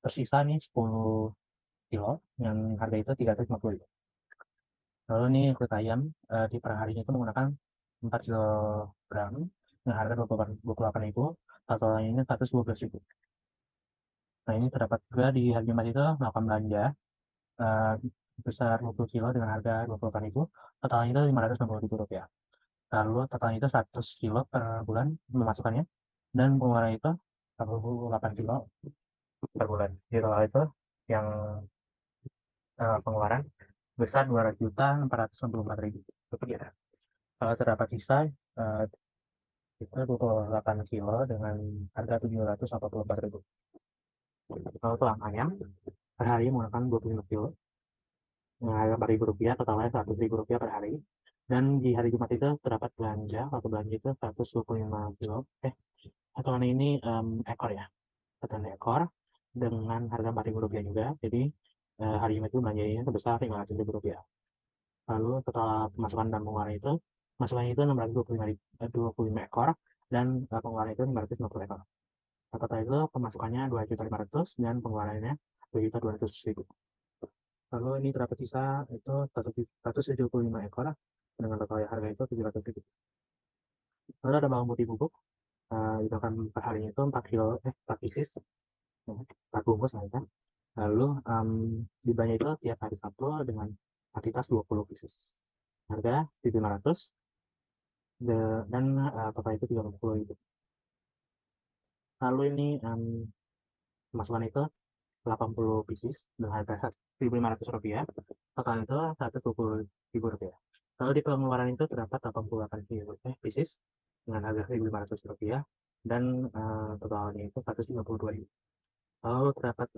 tersisa nih 10 kilo yang harga itu 350.000. Lalu ini kulit ayam di per harinya itu menggunakan 4 kg dengan harga 28.000. Totalnya ini 112.000. Nah ini terdapat juga di hari Jumat itu melakukan belanja besar 20 kilo dengan harga 28.000. Totalnya itu 560.000 rupiah. Lalu totalnya itu 100 kilo per bulan pemasukannya dan pengeluaran itu 48 kilo per bulan. Jadi total itu yang pengeluaran besar 200.464.000 rupiah. Kalau terdapat sisa itu 28 kilo dengan harga 784.000. Kalau tulang ayam per hari menggunakan 25 kilo dengan harga 4.000 rupiah, totalnya 100.000 rupiah per hari. Dan di hari Jumat itu terdapat belanja, waktu belanja itu 125 kilo. Satuan ini ekor ya, satuan ekor dengan harga 4.000 rupiah juga. Jadi hari Jumat itu belanjanya sebesar 500.000 rupiah. Lalu total pemasukan dan pengeluaran itu, masukannya itu 625 ekor dan pengeluaran itu 550 ekor. Total itu pemasukannya 2.500.000 dan pengeluarannya 2.200.000. Lalu ini terdapat sisa itu 175 ekor dengan total harga itu 700.000. Lalu ada bawang putih bubuk itu akan per harinya itu 4 kilo 4 pieces 4 bungkus kan. Lalu dibanya itu tiap hari Sabtu dengan kuantitas 20 pieces. Harga 700 dan total itu 30.000. Lalu ini pemasukan itu 80 pieces dengan harga 1.500 rupiah. Total itu 120.000 rupiah. Lalu di pengeluaran itu terdapat 88 pieces dengan harga 1.500 rupiah dan totalnya itu 132.000. Lalu terdapat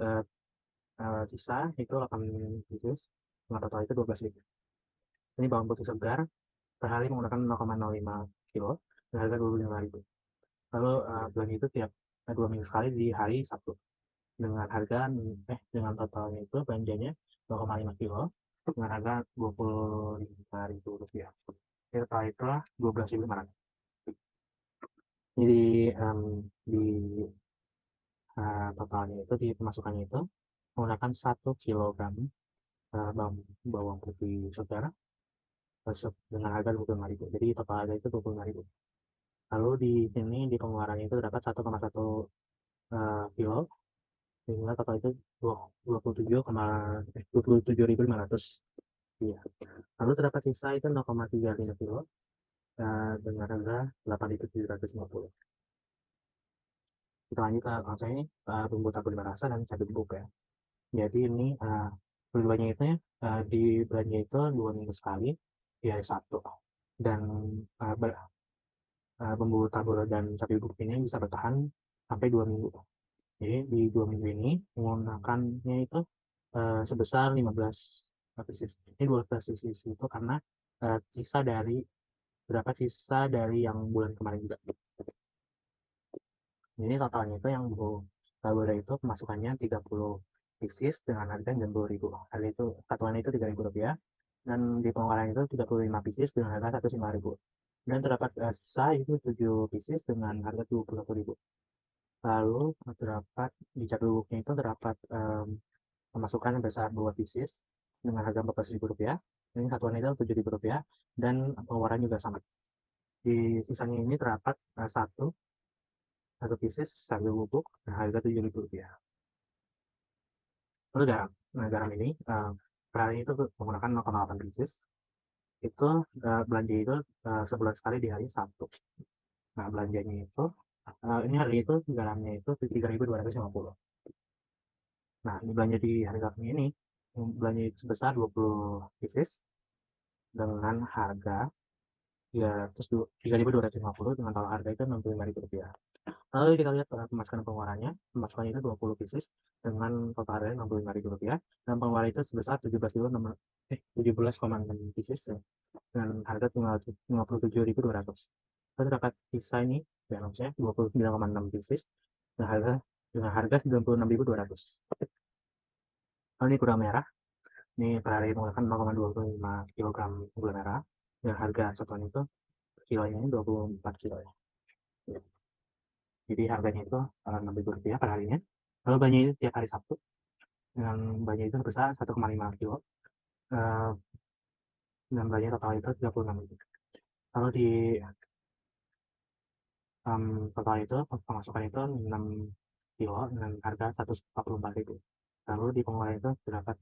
sisa itu 8 pieces dengan total itu 12.000. Ini bawang putih segar per hari menggunakan 0,05 kilo dengan harga 25.000. Lalu belanja itu tiap 2 minggu sekali di hari Sabtu dengan harga dengan totalnya itu belanjanya 0,5 kilo dengan harga 25.000 rupiah. Jadi total itulah 12.500. Jadi di totalnya itu di pemasukannya itu menggunakan 1 kilogram bawang putih segar dengan harga 25.000. Jadi total harga itu 25.000. Lalu di sini di pengeluarannya itu terdapat 1,1 kilo, sehingga total itu 27.500. Iya. Lalu terdapat sisa itu 0,35 kilo dengan harga 8.750. Kita lanjut ke langsung ini bumbu tabur rasa dan cabai bubuk ya. Jadi ini keduanya itu ya di belanja itu 2 minggu sekali di hari Sabtu, dan bumbu tabur dan cabai bubuk ini bisa bertahan sampai 2 minggu. Jadi di 2 minggu ini menggunakannya itu sebesar 15 pieces. Ini 12 pieces itu karena sisa dari yang bulan kemarin juga. Jadi totalnya itu yang bumbu tabur itu pemasukannya 30 pieces dengan harga 60.000. Harga itu satuannya itu 3.000 rupiah, dan di pengeluaran itu 35 pieces dengan harga 105.000. Dan terdapat sisa itu 7 pieces dengan harga 21.000. Lalu terdapat di cabai bubuknya itu terdapat pemasukan sebesar 2 pieces dengan harga 14.000 rupiah. Ini satuan itu 7.000 rupiah, dan pengeluaran juga sama. Di sisanya ini terdapat satu pieces cabai bubuk dengan harga 7.000 rupiah. Lalu garam. Nah, garam ini per hari itu menggunakan 0,8 pieces. Itu belanja itu sebulan sekali di hari Sabtu. Nah, belanjanya itu ini hari itu garamnya itu 3.250. Nah, ini belanja di hari Sabtu ini belanja itu sebesar 20 pieces dengan harga 3.250 dengan total harga itu 65.000 rupiah. Lalu kita lihat pemasukan pengeluarannya. Pemasukannya itu 20 pieces dengan total harga 65.000 rupiah, dan pengeluaran itu sebesar 17,6 pieces dengan harga 57.200. Lalu dapat sisa ini ya, maksudnya 29,6 pieces dengan harga 96.200. Lalu ini gula merah. Ini per hari menggunakan 0,25 kg gula merah dengan harga satuan itu kilonya ini 24 kilo ya. Jadi harganya itu 6.000 rupiah per harinya. Lalu belanja itu tiap hari Sabtu dengan belanja itu sebesar 1,5 kilo dan belanja total itu 36.000. Lalu di total itu pemasukan itu 6 kilo dengan harga 144.000. Lalu di pengeluaran itu terdapat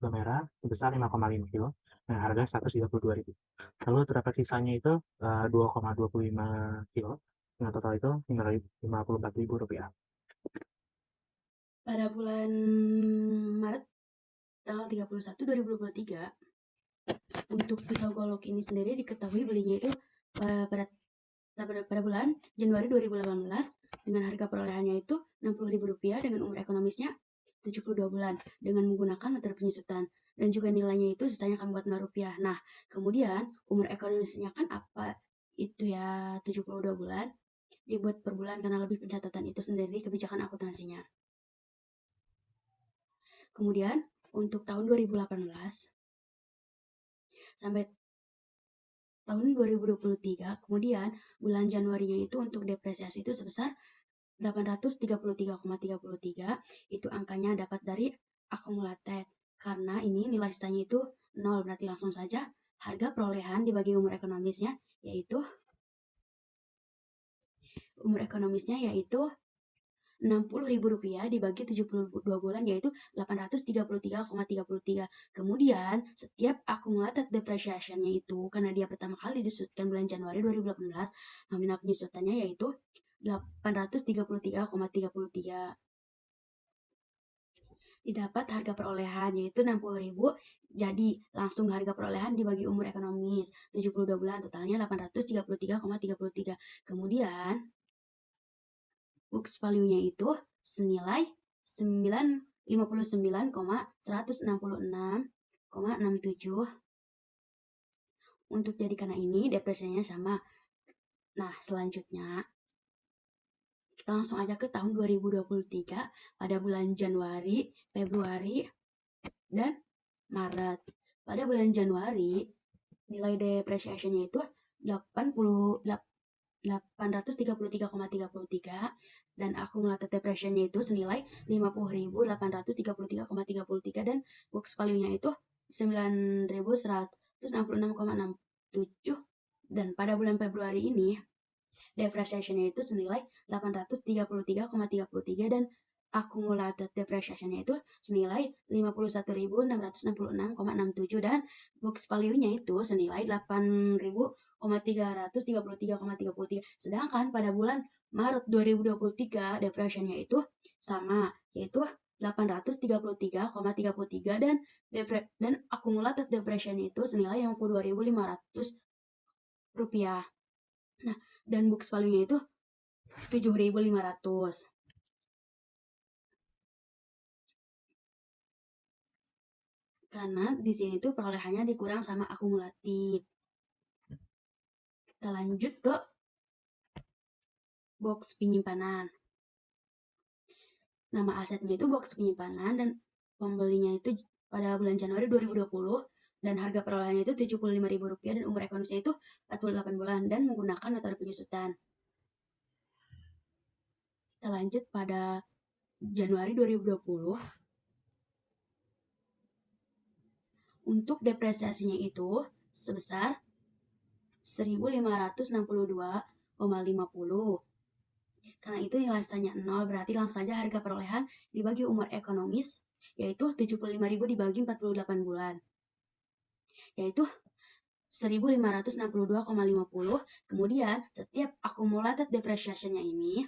gula merah sebesar 5,5 kilo dengan harga 132.000. Lalu terdapat sisanya itu 2,25 kilo dengan total itu 54.000 rupiah.
Pada bulan Maret tanggal 31 2023, untuk pisau golok ini sendiri diketahui belinya itu pada bulan Januari 2018 dengan harga perolehannya itu Rp60.000 dengan umur ekonomisnya 72 bulan dengan menggunakan metode penyusutan, dan juga nilainya itu sisanya akan buat Rp0. Nah, kemudian umur ekonomisnya kan apa itu ya 72 bulan dibuat per bulan karena lebih pencatatan itu sendiri kebijakan akuntansinya. Kemudian untuk tahun 2018 sampai tahun 2023, kemudian bulan Januarinya itu untuk depresiasi itu sebesar 833,33, itu angkanya dapat dari akumulated. Karena ini nilai sisanya itu 0, berarti langsung saja harga perolehan dibagi umur ekonomisnya yaitu Rp60.000 dibagi 72 bulan yaitu 833,33. Kemudian setiap accumulated depreciation-nya itu karena dia pertama kali disebutkan bulan Januari 2018, nominal penyusutannya yaitu 833,33. Didapat harga perolehan yaitu 60.000, jadi langsung harga perolehan dibagi umur ekonomis 72 bulan, totalnya 833,33. Kemudian books value-nya itu senilai 59,166,67. Untuk jadi karena ini depresinya sama. Nah, selanjutnya kita langsung aja ke tahun 2023 pada bulan Januari, Februari, dan Maret. Pada bulan Januari, nilai depresiasinya itu 833,33 dan akumulated depreciation-nya itu senilai 50.833,33 dan book value-nya itu 9.166,67 dan pada bulan Februari ini depreciation-nya itu senilai 833,33 dan accumulated depreciation-nya itu senilai 51.666,67 dan book value-nya itu senilai 8.333,33. Sedangkan pada bulan Maret 2023 depreciation-nya itu sama, yaitu 833,33 dan accumulated depreciation itu senilai 52.500 rupiah. Nah, dan book value-nya itu 7.500. Karena di sini tuh perolehannya dikurang sama akumulatif. Kita lanjut ke box penyimpanan. Nama asetnya itu box penyimpanan dan pembelinya itu pada bulan Januari 2020 dan harga perolehannya itu Rp75.000 dan umur ekonomisnya itu 48 bulan dan menggunakan metode penyusutan. Kita lanjut pada Januari 2020. Untuk depresiasinya itu sebesar 1.562,50. Karena itu nilai sisanya 0, berarti langsung saja harga perolehan dibagi umur ekonomis, yaitu 75.000 dibagi 48 bulan. Yaitu 1.562,50. Kemudian setiap accumulated depreciation-nya ini,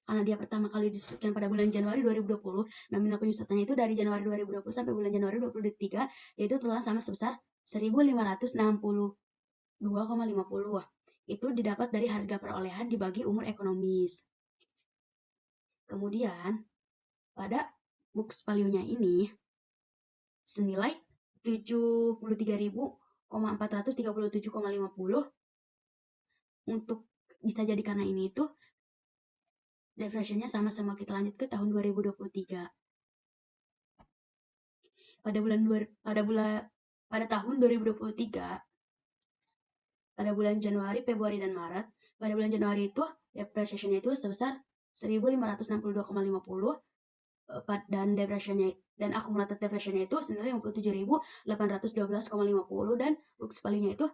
karena dia pertama kali disusutkan pada bulan Januari 2020, nominal penyusutannya itu dari Januari 2020 sampai bulan Januari 2023, yaitu telah sama sebesar 1.562,50. Itu didapat dari harga perolehan dibagi umur ekonomis. Kemudian, pada book value-nya ini, senilai 73.437,50. Untuk bisa jadi karena ini itu depreciation-nya sama-sama. Kita lanjut ke tahun 2023. Pada tahun 2023, pada bulan Januari, Februari, dan Maret, pada bulan Januari itu depreciation-nya itu sebesar 1.562,50 dan depreciation-nya dan accumulated depreciation-nya itu senilai 57.812,50 dan book value-nya itu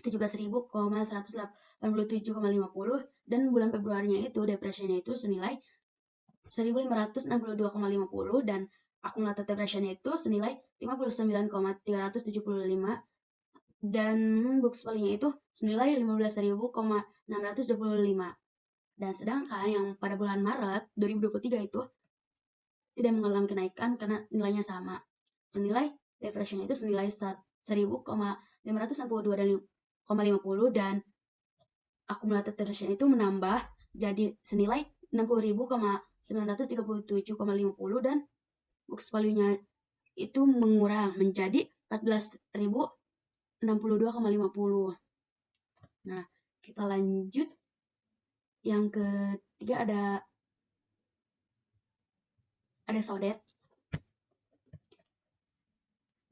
17.187,50 dan bulan Februari-nya itu depreciation-nya itu senilai 1.562,50 dan accumulated depreciation-nya itu senilai 59,375 dan book value-nya itu senilai 15.625. Dan sedangkan yang pada bulan Maret 2023 itu tidak mengalami kenaikan karena nilainya sama. Senilai depreciation itu senilai 1.562,50 dan accumulated depreciation itu menambah jadi senilai 60.937,50 dan book value-nya itu mengurang menjadi 14.062,50. Nah, kita lanjut. Yang ketiga ada sodet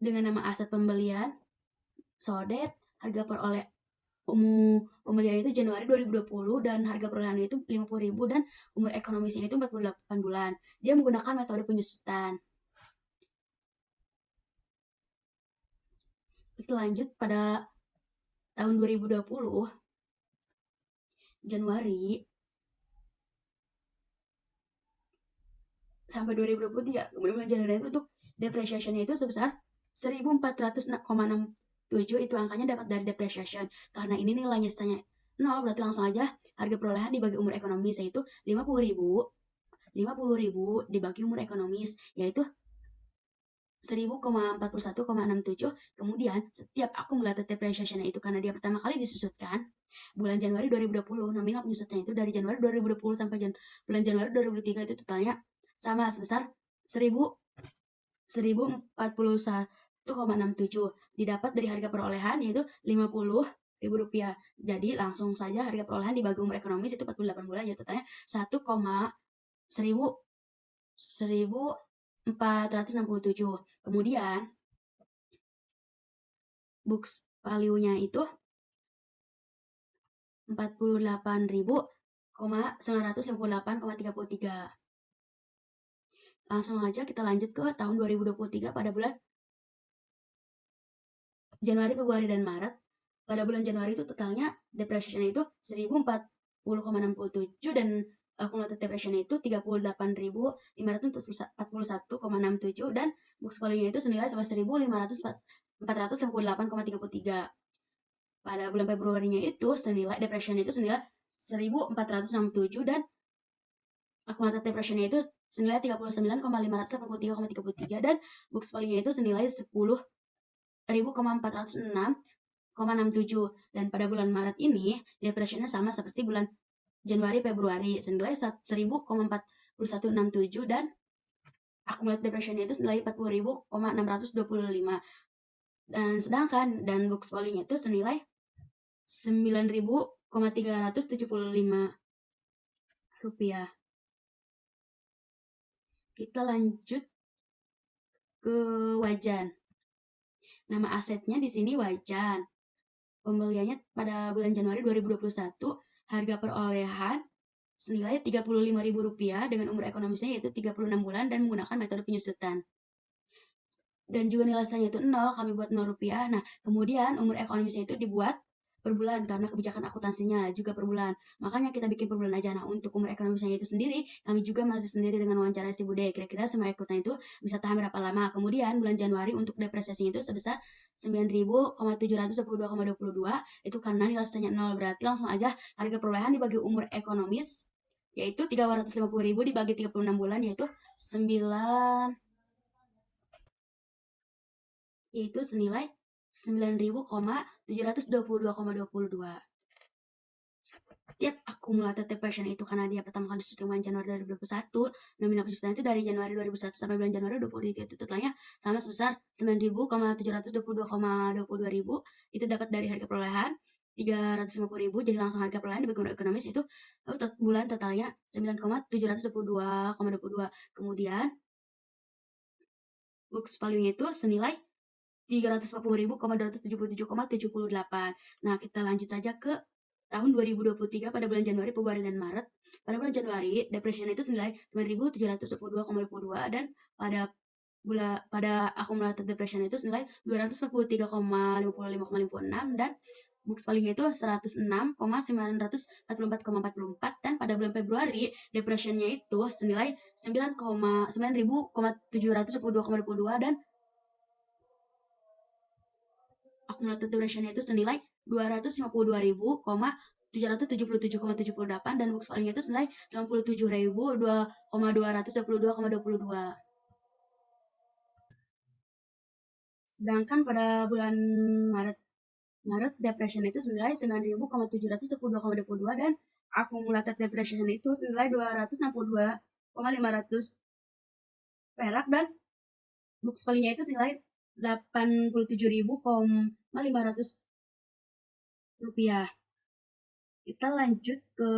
dengan nama aset pembelian sodet. Harga pembelian itu Januari 2020 dan harga perolehannya itu 50.000 dan umur ekonomisnya itu 48 bulan. Dia menggunakan metode penyusutan. Kita lanjut pada tahun 2020 Januari sampai 2023. Kemudian bulan Januari itu untuk depreciation-nya itu sebesar 1.400,67. Itu angkanya dapat dari depreciation. Karena ini nilainya sisanya 0, berarti langsung aja harga perolehan dibagi umur ekonomis yaitu 50.000 dibagi umur ekonomis yaitu 1.041,67. Kemudian setiap accumulated depreciation-nya itu karena dia pertama kali disusutkan bulan Januari 2020, nominal penyusutannya itu dari Januari 2020 sampai bulan Januari 2023 itu totalnya sama sebesar 1.041,67 didapat dari harga perolehan yaitu Rp50.000. Jadi langsung saja harga perolehan dibagi umur ekonomis itu 48 bulan jadi totalnya 1.467. Kemudian book value-nya itu 48.958,33. Langsung aja kita lanjut ke tahun 2023 pada bulan Januari, Februari, dan Maret. Pada bulan Januari itu totalnya depresiasinya itu 1040,67 dan akumulatif depresiasinya itu 38.541,67 dan book value-nya itu senilai 11.458,33. Pada bulan Februarinya itu senilai depresiasinya itu senilai 1.467 dan akumulatif depresiasinya itu senilai 39.583,33 dan book value-nya itu senilai 10.406,67 dan pada bulan Maret ini depresinya sama seperti bulan Januari Februari senilai 1000,4167 dan akumulatif depresinya itu senilai 40.625 dan sedangkan dan book value-nya itu senilai 9.375 rupiah. Kita lanjut ke wajan. Nama asetnya di sini wajan. Pembeliannya pada bulan Januari 2021, harga perolehan senilai Rp35.000 dengan umur ekonomisnya yaitu 36 bulan dan menggunakan metode penyusutan. Dan juga nilai lestanya itu 0, kami buat Rp0. Nah, kemudian umur ekonomisnya itu dibuat per bulan karena kebijakan akuntansinya juga per bulan. Makanya kita bikin per bulan aja. Nah, untuk umur ekonomisnya itu sendiri, kami juga masih sendiri dengan wawancara si Bude. Kira-kira semua akuntan itu bisa tahan berapa lama. Kemudian bulan Januari untuk depresiasinya itu sebesar 9.722,22. Itu karena nilai lestanya 0. Berarti langsung aja harga perolehan dibagi umur ekonomis yaitu 350.000 dibagi 36 bulan yaitu 9 yaitu senilai 9.722,22. Setiap akumulatif depresian itu karena dia pertama kali disetting bulan Januari 2021, nominal penyusutan itu dari Januari 2001 sampai bulan Januari 2023 itu totalnya sama sebesar 9.722,22.000 itu dapat dari harga perolehan 350.000 jadi langsung harga perolehan dibagi umur ekonomis itu bulan totalnya 9.722,22. Kemudian book value-nya itu senilai 340.277,78. Nah, kita lanjut saja ke tahun 2023 pada bulan Januari, Februari, dan Maret. Pada bulan Januari, depresinya itu senilai 9.722,22 dan pada akumulatif depresinya itu senilai 243,55,56 dan book value-nya itu 106,944,44 dan pada bulan Februari depresinya itu senilai 9.722,22 dan akumulatif depresinya itu senilai 252.777,78 dan book value-nya itu senilai 97.222,22. Sedangkan pada bulan Maret depression itu senilai 9.722,22 dan akumulatif depression itu senilai 262,500 perak dan book value-nya itu senilai 87.500 rupiah. Kita lanjut ke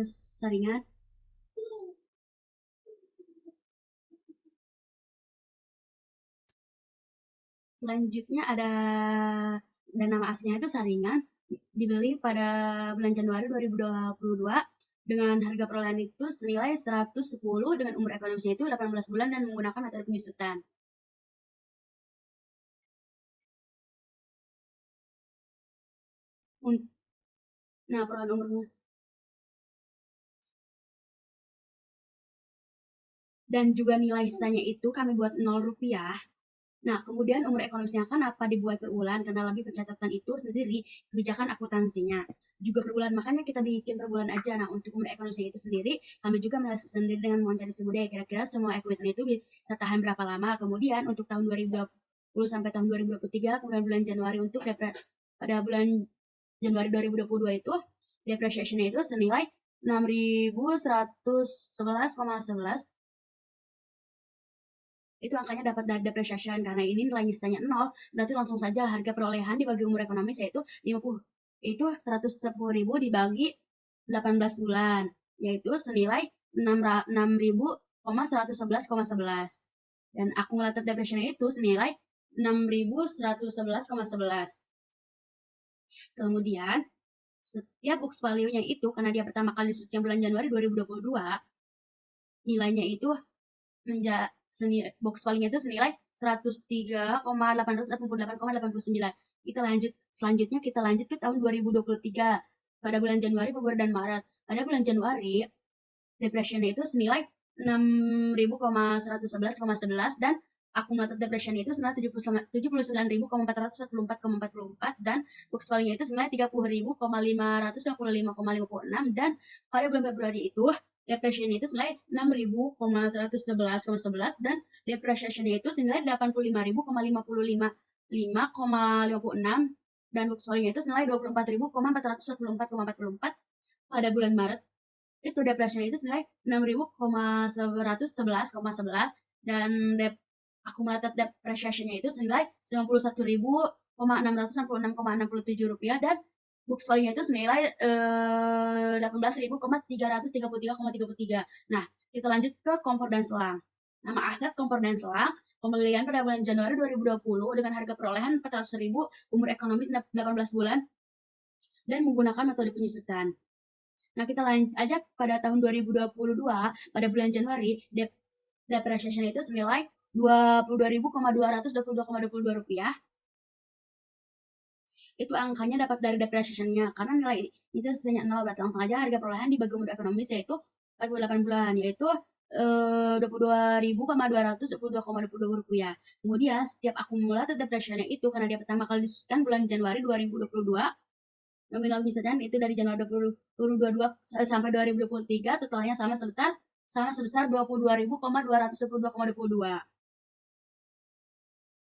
saringan. Selanjutnya ada nama aslinya itu saringan dibeli pada bulan Januari 2022 dengan harga perolehan itu senilai 110 dengan umur ekonomisnya itu 18 bulan dan menggunakan metode penyusutan. Nah, perolehan umurnya. Dan juga nilai sisanya itu kami buat 0 rupiah. Nah, kemudian umur ekonomisnya kenapa dibuat per bulan? Karena lebih pencatatan itu sendiri kebijakan akuntansinya. Juga per bulan, makanya kita bikin per bulan aja. Nah, untuk umur ekonomisnya itu sendiri, kami juga menilai sendiri dengan mewawancari si Bude. Kira-kira semua akuntan itu bisa tahan berapa lama. Kemudian untuk tahun 2020 sampai tahun 2023, kemudian bulan Januari untuk pada bulan Januari 2022 itu, depreciation-nya itu senilai 6.111,11. Itu angkanya dapat dari depreciation karena ini nilainya sisanya 0, berarti langsung saja harga perolehan dibagi umur ekonomis yaitu 50. Itu 110.000 dibagi 18 bulan, yaitu senilai 6.111,11. Dan akumulatif depreciation itu senilai 6.111,11. Kemudian setiap box value-nya itu, karena dia pertama kali disusun bulan Januari 2022, nilainya itu box value-nya itu senilai 103,888,89. Selanjutnya kita lanjut ke tahun 2023 pada bulan Januari, Februari, dan Maret. Pada bulan Januari, depresinya itu senilai 6.111,11 dan akumulatif depression itu senilai 79.444,44 dan box value-nya itu senilai 30.555,56 dan pada bulan Februari itu depresinya itu senilai 6.111,11 dan depresiasinya itu senilai 85.055,56 dan box value-nya itu senilai 24.444,44. Pada bulan Maret itu depresinya itu senilai 6.111,11 dan akumulatif depresiasinya itu senilai 91.666,67 rupiah dan book value-nya itu senilai 18.333,33. Nah, kita lanjut ke kompor dan selang. Nama aset kompor dan selang pembelian pada bulan Januari 2020 dengan harga perolehan 400.000, umur ekonomis 18 bulan dan menggunakan metode penyusutan. Nah, kita lanjut aja pada tahun 2022 pada bulan Januari depreciation itu senilai 22.222,22 rupiah. Itu angkanya dapat dari depreciation-nya karena nilai itu sisanya 0, berarti langsung aja harga perolehan dibagi umur ekonomis yaitu 48 bulan yaitu 22.222,22 rupiah. Kemudian setiap akumulatif depreciation-nya itu karena dia pertama kali disusun bulan Januari 2022, nominal misalnya itu dari Januari 2022 sampai 2023 totalnya sama sebesar 22.222,22.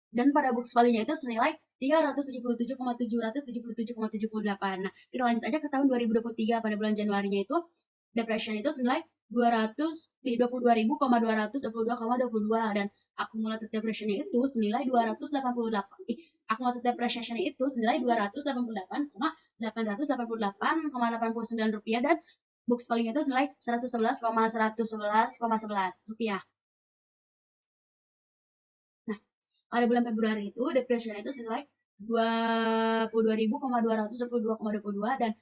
Dan pada box value-nya itu senilai 377,777,78. Nah, kita lanjut aja ke tahun 2023 pada bulan Januarinya itu depreciation itu senilai 22.222,22 dan akumulatif depreciation-nya itu senilai 288. Akumulatif depreciation itu senilai 288,889 rupiah dan box value-nya itu senilai 111,111,11 rupiah. Nah, pada bulan Februari itu depresinya itu senilai 22.222,22 dan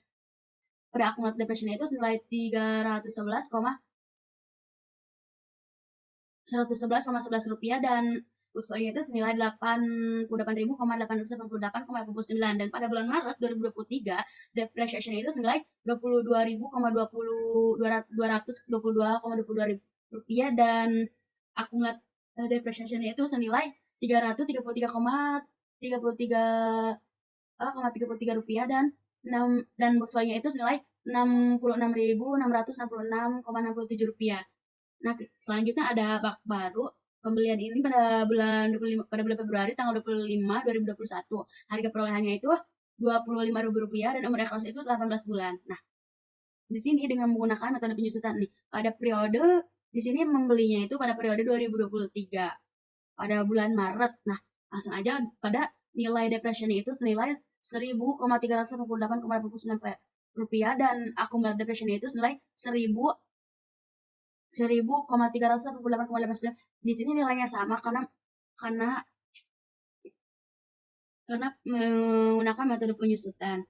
pada akumulatif depresinya itu senilai 111,11 rupiah dan box value itu senilai 88.888,89 dan pada bulan Maret 2023 depreciation itu senilai 22.222,22 rupiah dan akumulatif depreciation itu senilai 333,33 rupiah dan box value itu senilai 66.666,67 rupiah. Nah, selanjutnya ada bak baru. Pembelian ini pada bulan Februari tanggal 25 2021. Harga perolehannya itu Rp25.000 dan umur ekonomis itu 18 bulan. Nah, di sini dengan menggunakan metode penyusutan nih. Pada periode di sini membelinya itu pada periode 2023 pada bulan Maret. Nah, langsung aja pada nilai depresinya itu senilai 1.388,89 rupiah dan akumulatif depresinya itu senilai 1.388,8. Di sini nilainya sama karena menggunakan metode penyusutan.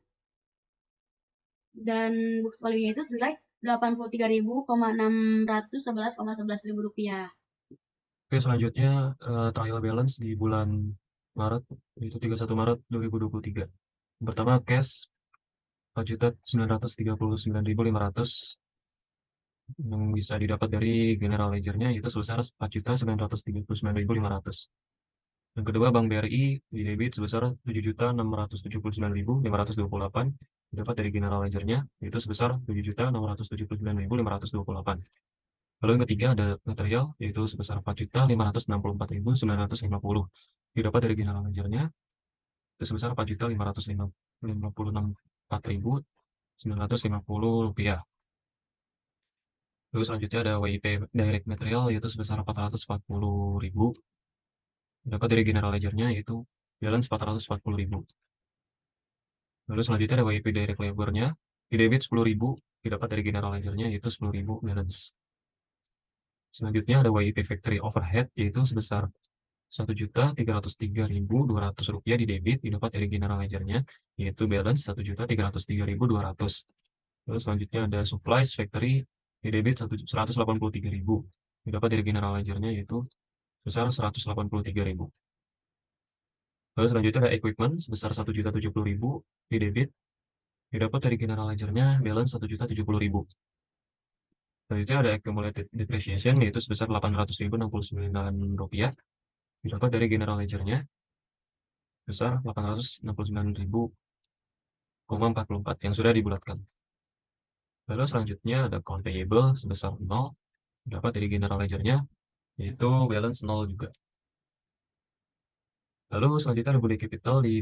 Dan box value-nya itu senilai 83.611,11 ribu rupiah.
Oke, selanjutnya trial balance di bulan Maret, itu 31 Maret 2023. Yang pertama cash 4.939.500 yang bisa didapat dari general ledger-nya itu sebesar 4.939.500. Yang kedua Bank BRI di debit sebesar 7.679.528 didapat dari general ledger-nya itu sebesar 7.679.528. Lalu yang ketiga ada material yaitu sebesar 4.564.950 didapat dari general ledger-nya itu sebesar 4.554.950 rupiah. Lalu selanjutnya ada WIP direct material yaitu sebesar 440.000 dapat dari general ledger-nya yaitu balance 440.000. Lalu selanjutnya ada WIP direct labor-nya di debit 10.000 didapat dari general ledger-nya yaitu 10.000 balance. Selanjutnya ada WIP factory overhead yaitu sebesar Rp1.303.200 di debit didapat dari general ledger-nya, yaitu balance Rp1.303.200. Lalu selanjutnya ada supplies factory di debit Rp183.000 didapat dari general ledger-nya, yaitu sebesar Rp183.000. Lalu selanjutnya ada equipment sebesar Rp1.070.000 di debit didapat dari general ledger-nya, balance Rp1.070.000. Selanjutnya ada accumulated depreciation, yaitu sebesar Rp800.069 didapat dari general ledger-nya sebesar Rp869.000,44 yang sudah dibulatkan. Lalu selanjutnya ada account payable sebesar 0 didapat dari general ledger-nya, yaitu balance 0 juga. Lalu selanjutnya ada body capital di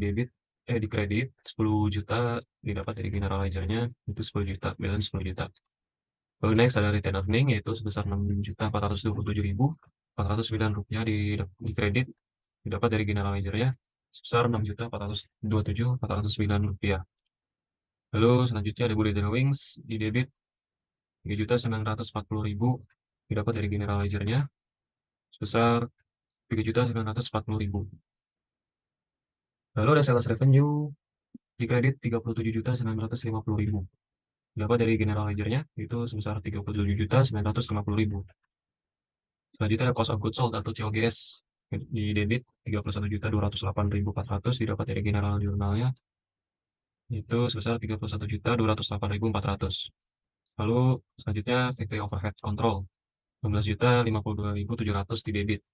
kredit 10 juta didapat dari general ledger-nya, itu 10 juta, balance 10 juta. Lalu next ada return earning, yaitu sebesar Rp6.427.409 di kredit didapat dari general ledger-nya sebesar Rp6.427.409. Lalu selanjutnya ada body drawings di debit Rp3.940.000 didapat dari general ledger-nya sebesar Rp3.940.000. Lalu ada sales revenue di kredit Rp37.950.000 didapat dari general ledger-nya itu sebesar Rp37.950.000. Selanjutnya ada cost of goods sold atau COGS di debit Rp31.208.400 didapat dari general jurnalnya itu sebesar Rp31.208.400. Lalu selanjutnya factory overhead control Rp16.052.700 di debit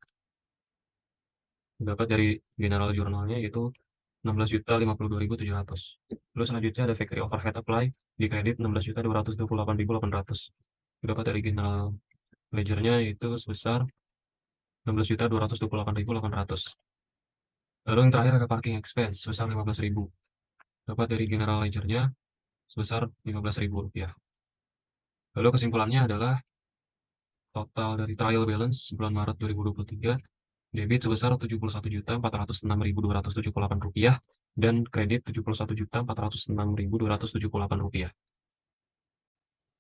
didapat dari general jurnalnya yaitu Rp16.052.700. Lalu selanjutnya ada factory overhead apply di kredit Rp16.228.800 didapat dari general ledger-nya itu sebesar Rp16.228.800. Lalu yang terakhir ada parking expense sebesar Rp15.000 dapat dari general ledger-nya sebesar Rp15.000. Lalu kesimpulannya adalah total dari trial balance bulan Maret 2023 debit sebesar Rp71.406.278 dan kredit Rp71.406.278.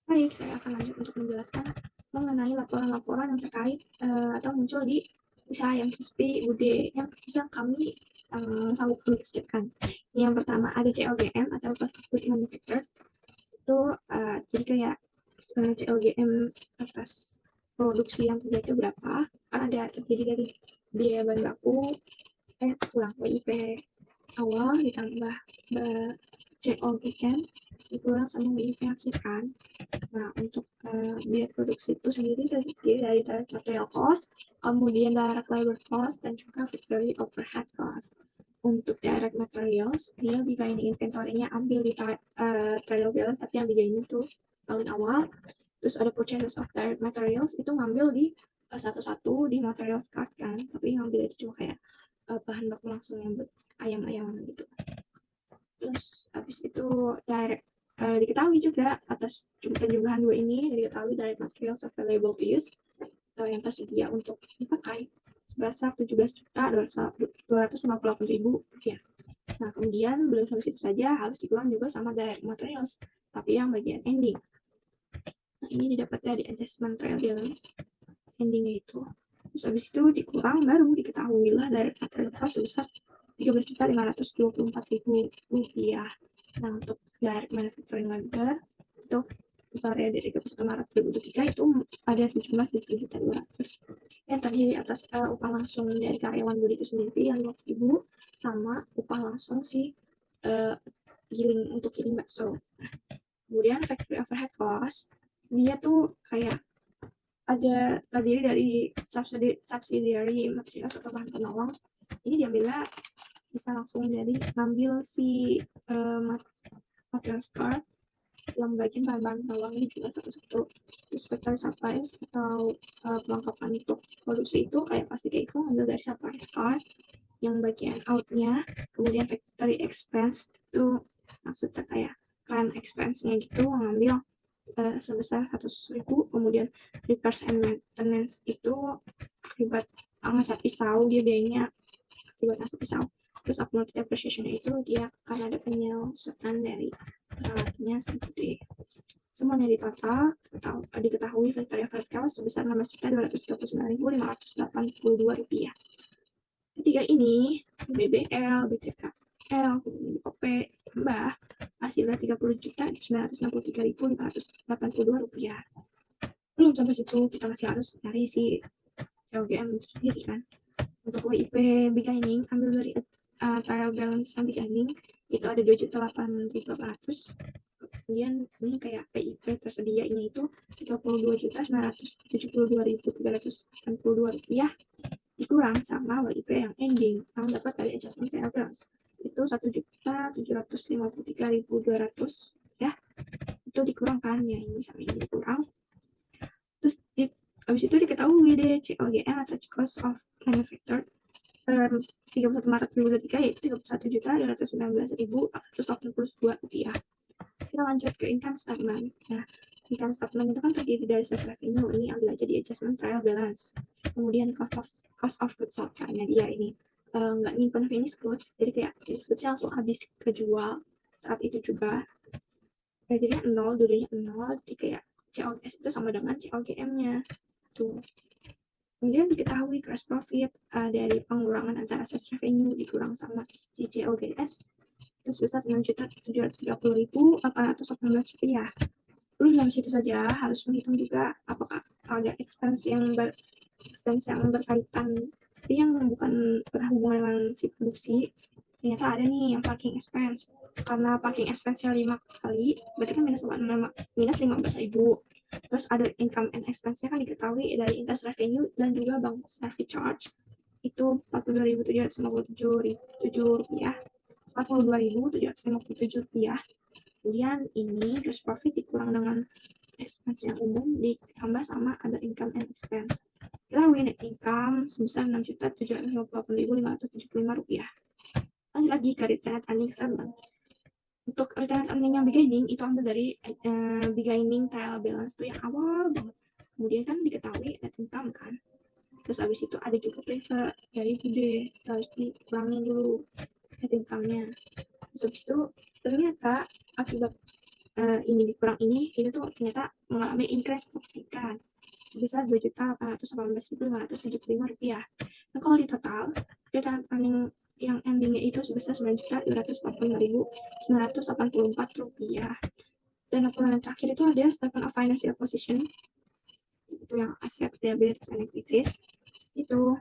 Baik, saya akan lanjut untuk menjelaskan mengenai laporan-laporan yang terkait atau muncul di usaha ayam crispy Bude yang bisa kami sanggup kerjakan. Yang pertama ada CLGM atau Cost of Goods Manufactured. Itu jadi kayak CLGM atas produksi yang kerja itu berapa, kan ada terdiri dari biaya bahan baku, WIP awal ditambah COGM dikurang sama WIP akhir kan. Nah, untuk biaya produksi itu sendiri terdiri dari direct material cost, kemudian direct labor cost, dan juga factory overhead cost. Untuk direct materials, dia jika ini inventory-nya ambil di trial balance, tapi yang digain itu tahun awal. Terus ada purchases of direct materials, itu ngambil di satu-satu di materials card kan, tapi ngambil itu cuma kayak bahan baku langsung yang buat ayam-ayaman gitu. Terus habis itu direct diketahui juga atas penjumlahan dua ini diketahui direct materials available to use atau yang tersedia untuk dipakai sebesar Rp17.258.000. Nah, kemudian belum sampai situ saja, harus dikurang juga sama direct materials, tapi yang bagian ending. Nah, ini didapat dari adjustment trial balance endingnya itu. Terus habis itu dikurang baru diketahuilah direct material cost sebesar Rp13.524.000. Nah, untuk direct manufacturing labor itu periode dari 31 Maret 2023 itu ada sejumlah Rp1.200.000 yang terdiri atas upah langsung dari karyawan Budi itu sendiri yang Rp20.000 sama upah langsung si giling untuk giling bakso. Kemudian factory overhead cost dia tuh kayak ada terdiri dari subsidiary material atau bahan penolong. Ini diambilnya bisa langsung dari ngambil si material card yang bagian bahan-bahan penolong ini juga satu-satu. Terus factory supplies atau perlengkapan untuk produksi itu kayak pasti kayak itu ngambil dari supplies card yang bagian outnya. Kemudian factory expense itu maksudnya kayak client expense-nya gitu ngambil sebesar Rp100.000. Kemudian repairs and maintenance itu akibat ngasap pisau, dia biayanya akibat ngasap pisau. Terus accumulated depreciation itu dia karena ada penyelesaian dari alatnya sendiri. Semuanya di total diketahui factory overhead cost sebesar Rp16.239.582. tiga ini BBL, BTKL, BOP tambah hasilnya Rp30.963.582. Belum sampai situ, kita masih harus cari si LGM itu sendiri kan. Untuk WIP beginning ambil dari trial balance yang beginning itu ada 2.800.800. Kemudian ini kayak PIP tersedianya itu Rp32.972.382 dikurang sama WIP yang ending yang dapat dari adjustment trial balance itu Rp1.753.200 ya, itu dikurangkan ya, ini sama ini dikurang. Terus habis itu diketahui deh COGM atau cost of manufacture per 31 Maret 2023 yaitu Rp31.219.482. Kita lanjut ke income statement. Nah, income statement itu kan terdiri dari sales revenue, ini ambil aja di adjustment trial balance. Kemudian cost of goods sold, karena dia ini nggak nyimpen finished goods, jadi kayak finished goods langsung habis kejual saat itu juga. Jadinya 0, dulunya 0, jadi kayak COGS itu sama dengan COGM-nya. Tuh. Kemudian diketahui gross profit dari pengurangan antara sales revenue dikurang sama si COGS itu sebesar Rp6.730.818. Belum sampai situ saja, harus menghitung juga apakah ada expense yang berkaitan yang bukan berhubungan dengan si produksi. Ternyata ada nih yang parking expense. Karena parking expense-nya 5 kali, berarti kan minus 15.000. Terus ada income and expense-nya kan diketahui dari interest revenue dan juga bank service charge itu Rp42.757. Rp42.757. Kemudian ini gross profit dikurang dengan expense yang umum ditambah sama ada income and expense. Kita net income sebesar Rp6.758.575. Lanjut lagi ke retained earnings statement. Untuk retained earning yang beginning itu ambil dari beginning trial balance itu yang awal banget. Kemudian kan diketahui net income kan. Terus abis itu ada juga prefer dari Bude, harus dikurangin dulu net income-nya. Terus abis itu ternyata akibat ini dikurang ini, itu tuh ternyata mengalami increase kenaikan sebesar Rp2.818.575. Nah kalau di total, retained earning yang endingnya itu sebesar Rp9.245.984. Dan laporan terakhir itu ada statement of financial position, itu yang aset, liabilities, and equities. Itu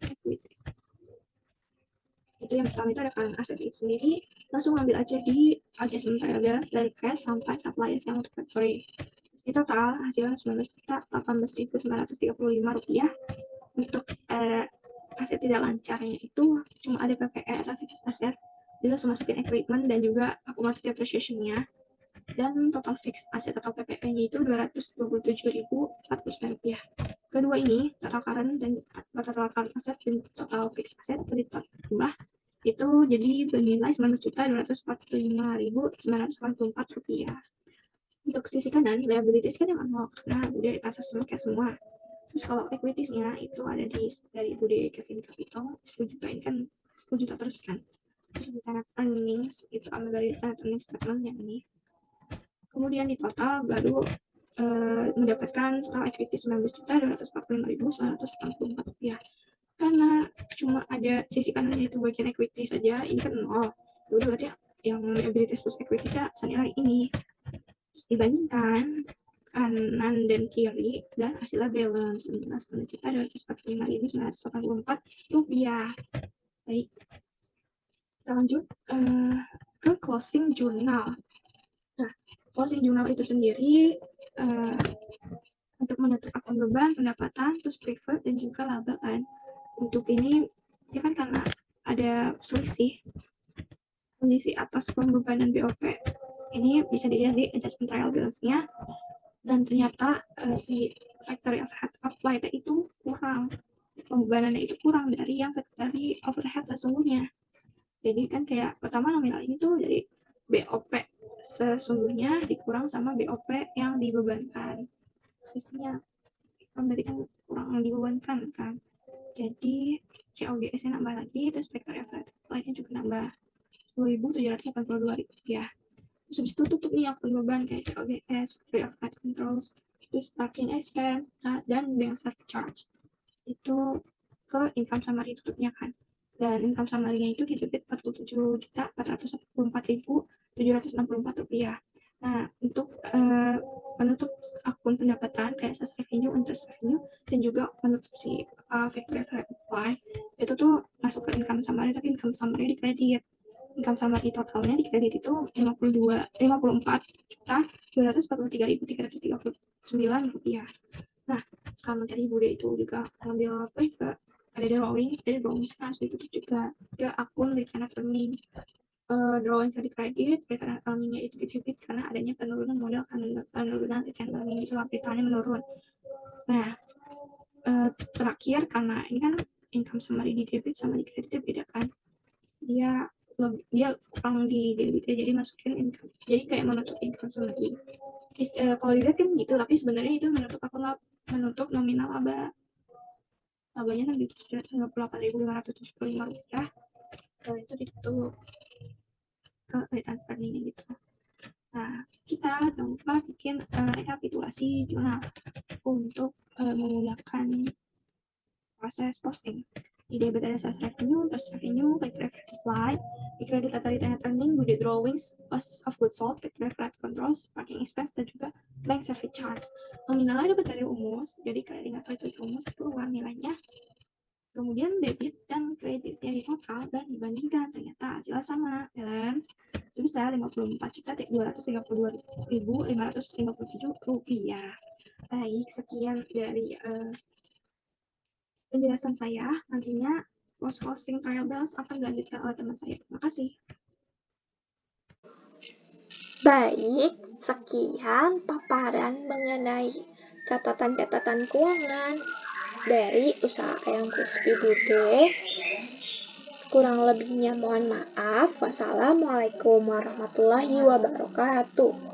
equities. Itu yang pertama itu ada current aset itu sendiri, langsung ambil aja di adjustment trial balance dari cash sampai suppliers yang untuk factory. Di total hasilnya Rp19.935. Untuk aset tidak lancarnya itu cuma ada PPE atau fixed aset, dia langsung masukin equipment dan juga accumulated depreciation-nya, dan total fixed aset atau PPE-nya itu Rp227.049. Kedua ini total current aset dan total fixed aset itu ditambah itu jadi bernilai Rp19.945.984. Untuk sisi kanan liabilities kan yang nol karena udah atas semua. Terus kalau equities-nya itu ada dari Bude Kevin Capital 10 juta, ini kan 10 juta terus kan. Terus retained earnings itu ambil dari retained earnings statement yang ini. Kemudian di total baru mendapatkan total equity Rp19.245.984. Karena cuma ada sisi kanannya itu bagian equity saja, ini kan nol. Udah berarti yang liabilities plus equity-nya senilai ini. Terus dibandingkan kanan dan kiri dan hasilnya balance menjelaskan kita Rp245.984. Baik, kita lanjut ke closing journal. Nah, closing journal itu sendiri untuk menutup akun beban, pendapatan, terus preferred dan juga laba kan. Untuk ini ya kan karena ada selisih kondisi atas pembebanan BOP, ini bisa dilihat di adjustment trial balance-nya. Dan ternyata si factory overhead applied itu kurang, pembebanannya itu kurang dari yang factory overhead sesungguhnya. Jadi kan kayak pertama nominal ini tuh dari BOP sesungguhnya dikurang sama BOP yang dibebankan. Sisinya kan tadi kan kurang dibebankan kan. Jadi COGS-nya nambah lagi, terus factory overhead applied-nya juga nambah Rp10.782. Terus habis itu tutup nih akun beban kayak COGS, free of ad controls, terus parking expense, dan bank service charge. Itu ke income summary tutupnya kan. Dan income summary-nya itu di debit Rp47.444.764. Nah, untuk menutup akun pendapatan kayak sales revenue, interest revenue, dan juga menutup si factory apply, itu tuh masuk ke income summary, tapi income summary di kredit. Income summary totalnya di kredit itu Rp54.243.339. Nah, kalau tadi Bude itu juga ngambil ada drawings kan harus ditutup juga ke akun return earning. Drawing kredit return earningnya itu didebit karena adanya penurunan modal karena penurunan return earning itu returnnya menurun. Nah, terakhir karena ini kan income summary di debit sama di kreditnya beda kan, dia kurang di debit jadi masukin income, jadi kayak menutup income summary. Kalau dilihat kan gitu, tapi sebenarnya itu menutup nominal labanya Rp798.575, dan itu ditutup ke return earning gitu. Nah, kita jangan lupa bikin rekapitulasi jurnal untuk memudahkan proses posting. Di debit ada sales revenue, interest revenue, factory apply, di kredit atau return earning, Bude drawings, cost of goods sold, factory flat controls, parking expense, dan juga bank service charge. Nominalnya dapat dari umus, jadi kalian ingat itu umus keluar nilainya. Kemudian debit dan kreditnya di total dan dibandingkan, ternyata hasilnya sama, balance sebesar Rp54.232.557. Baik, sekian dari penjelasan saya. Nantinya closing trial balance akan dilanjutkan oleh teman saya. Terima kasih.
Baik, sekian paparan mengenai catatan-catatan keuangan dari usaha Ayam Crispy Bude. Kurang lebihnya mohon maaf. Wassalamualaikum warahmatullahi wabarakatuh.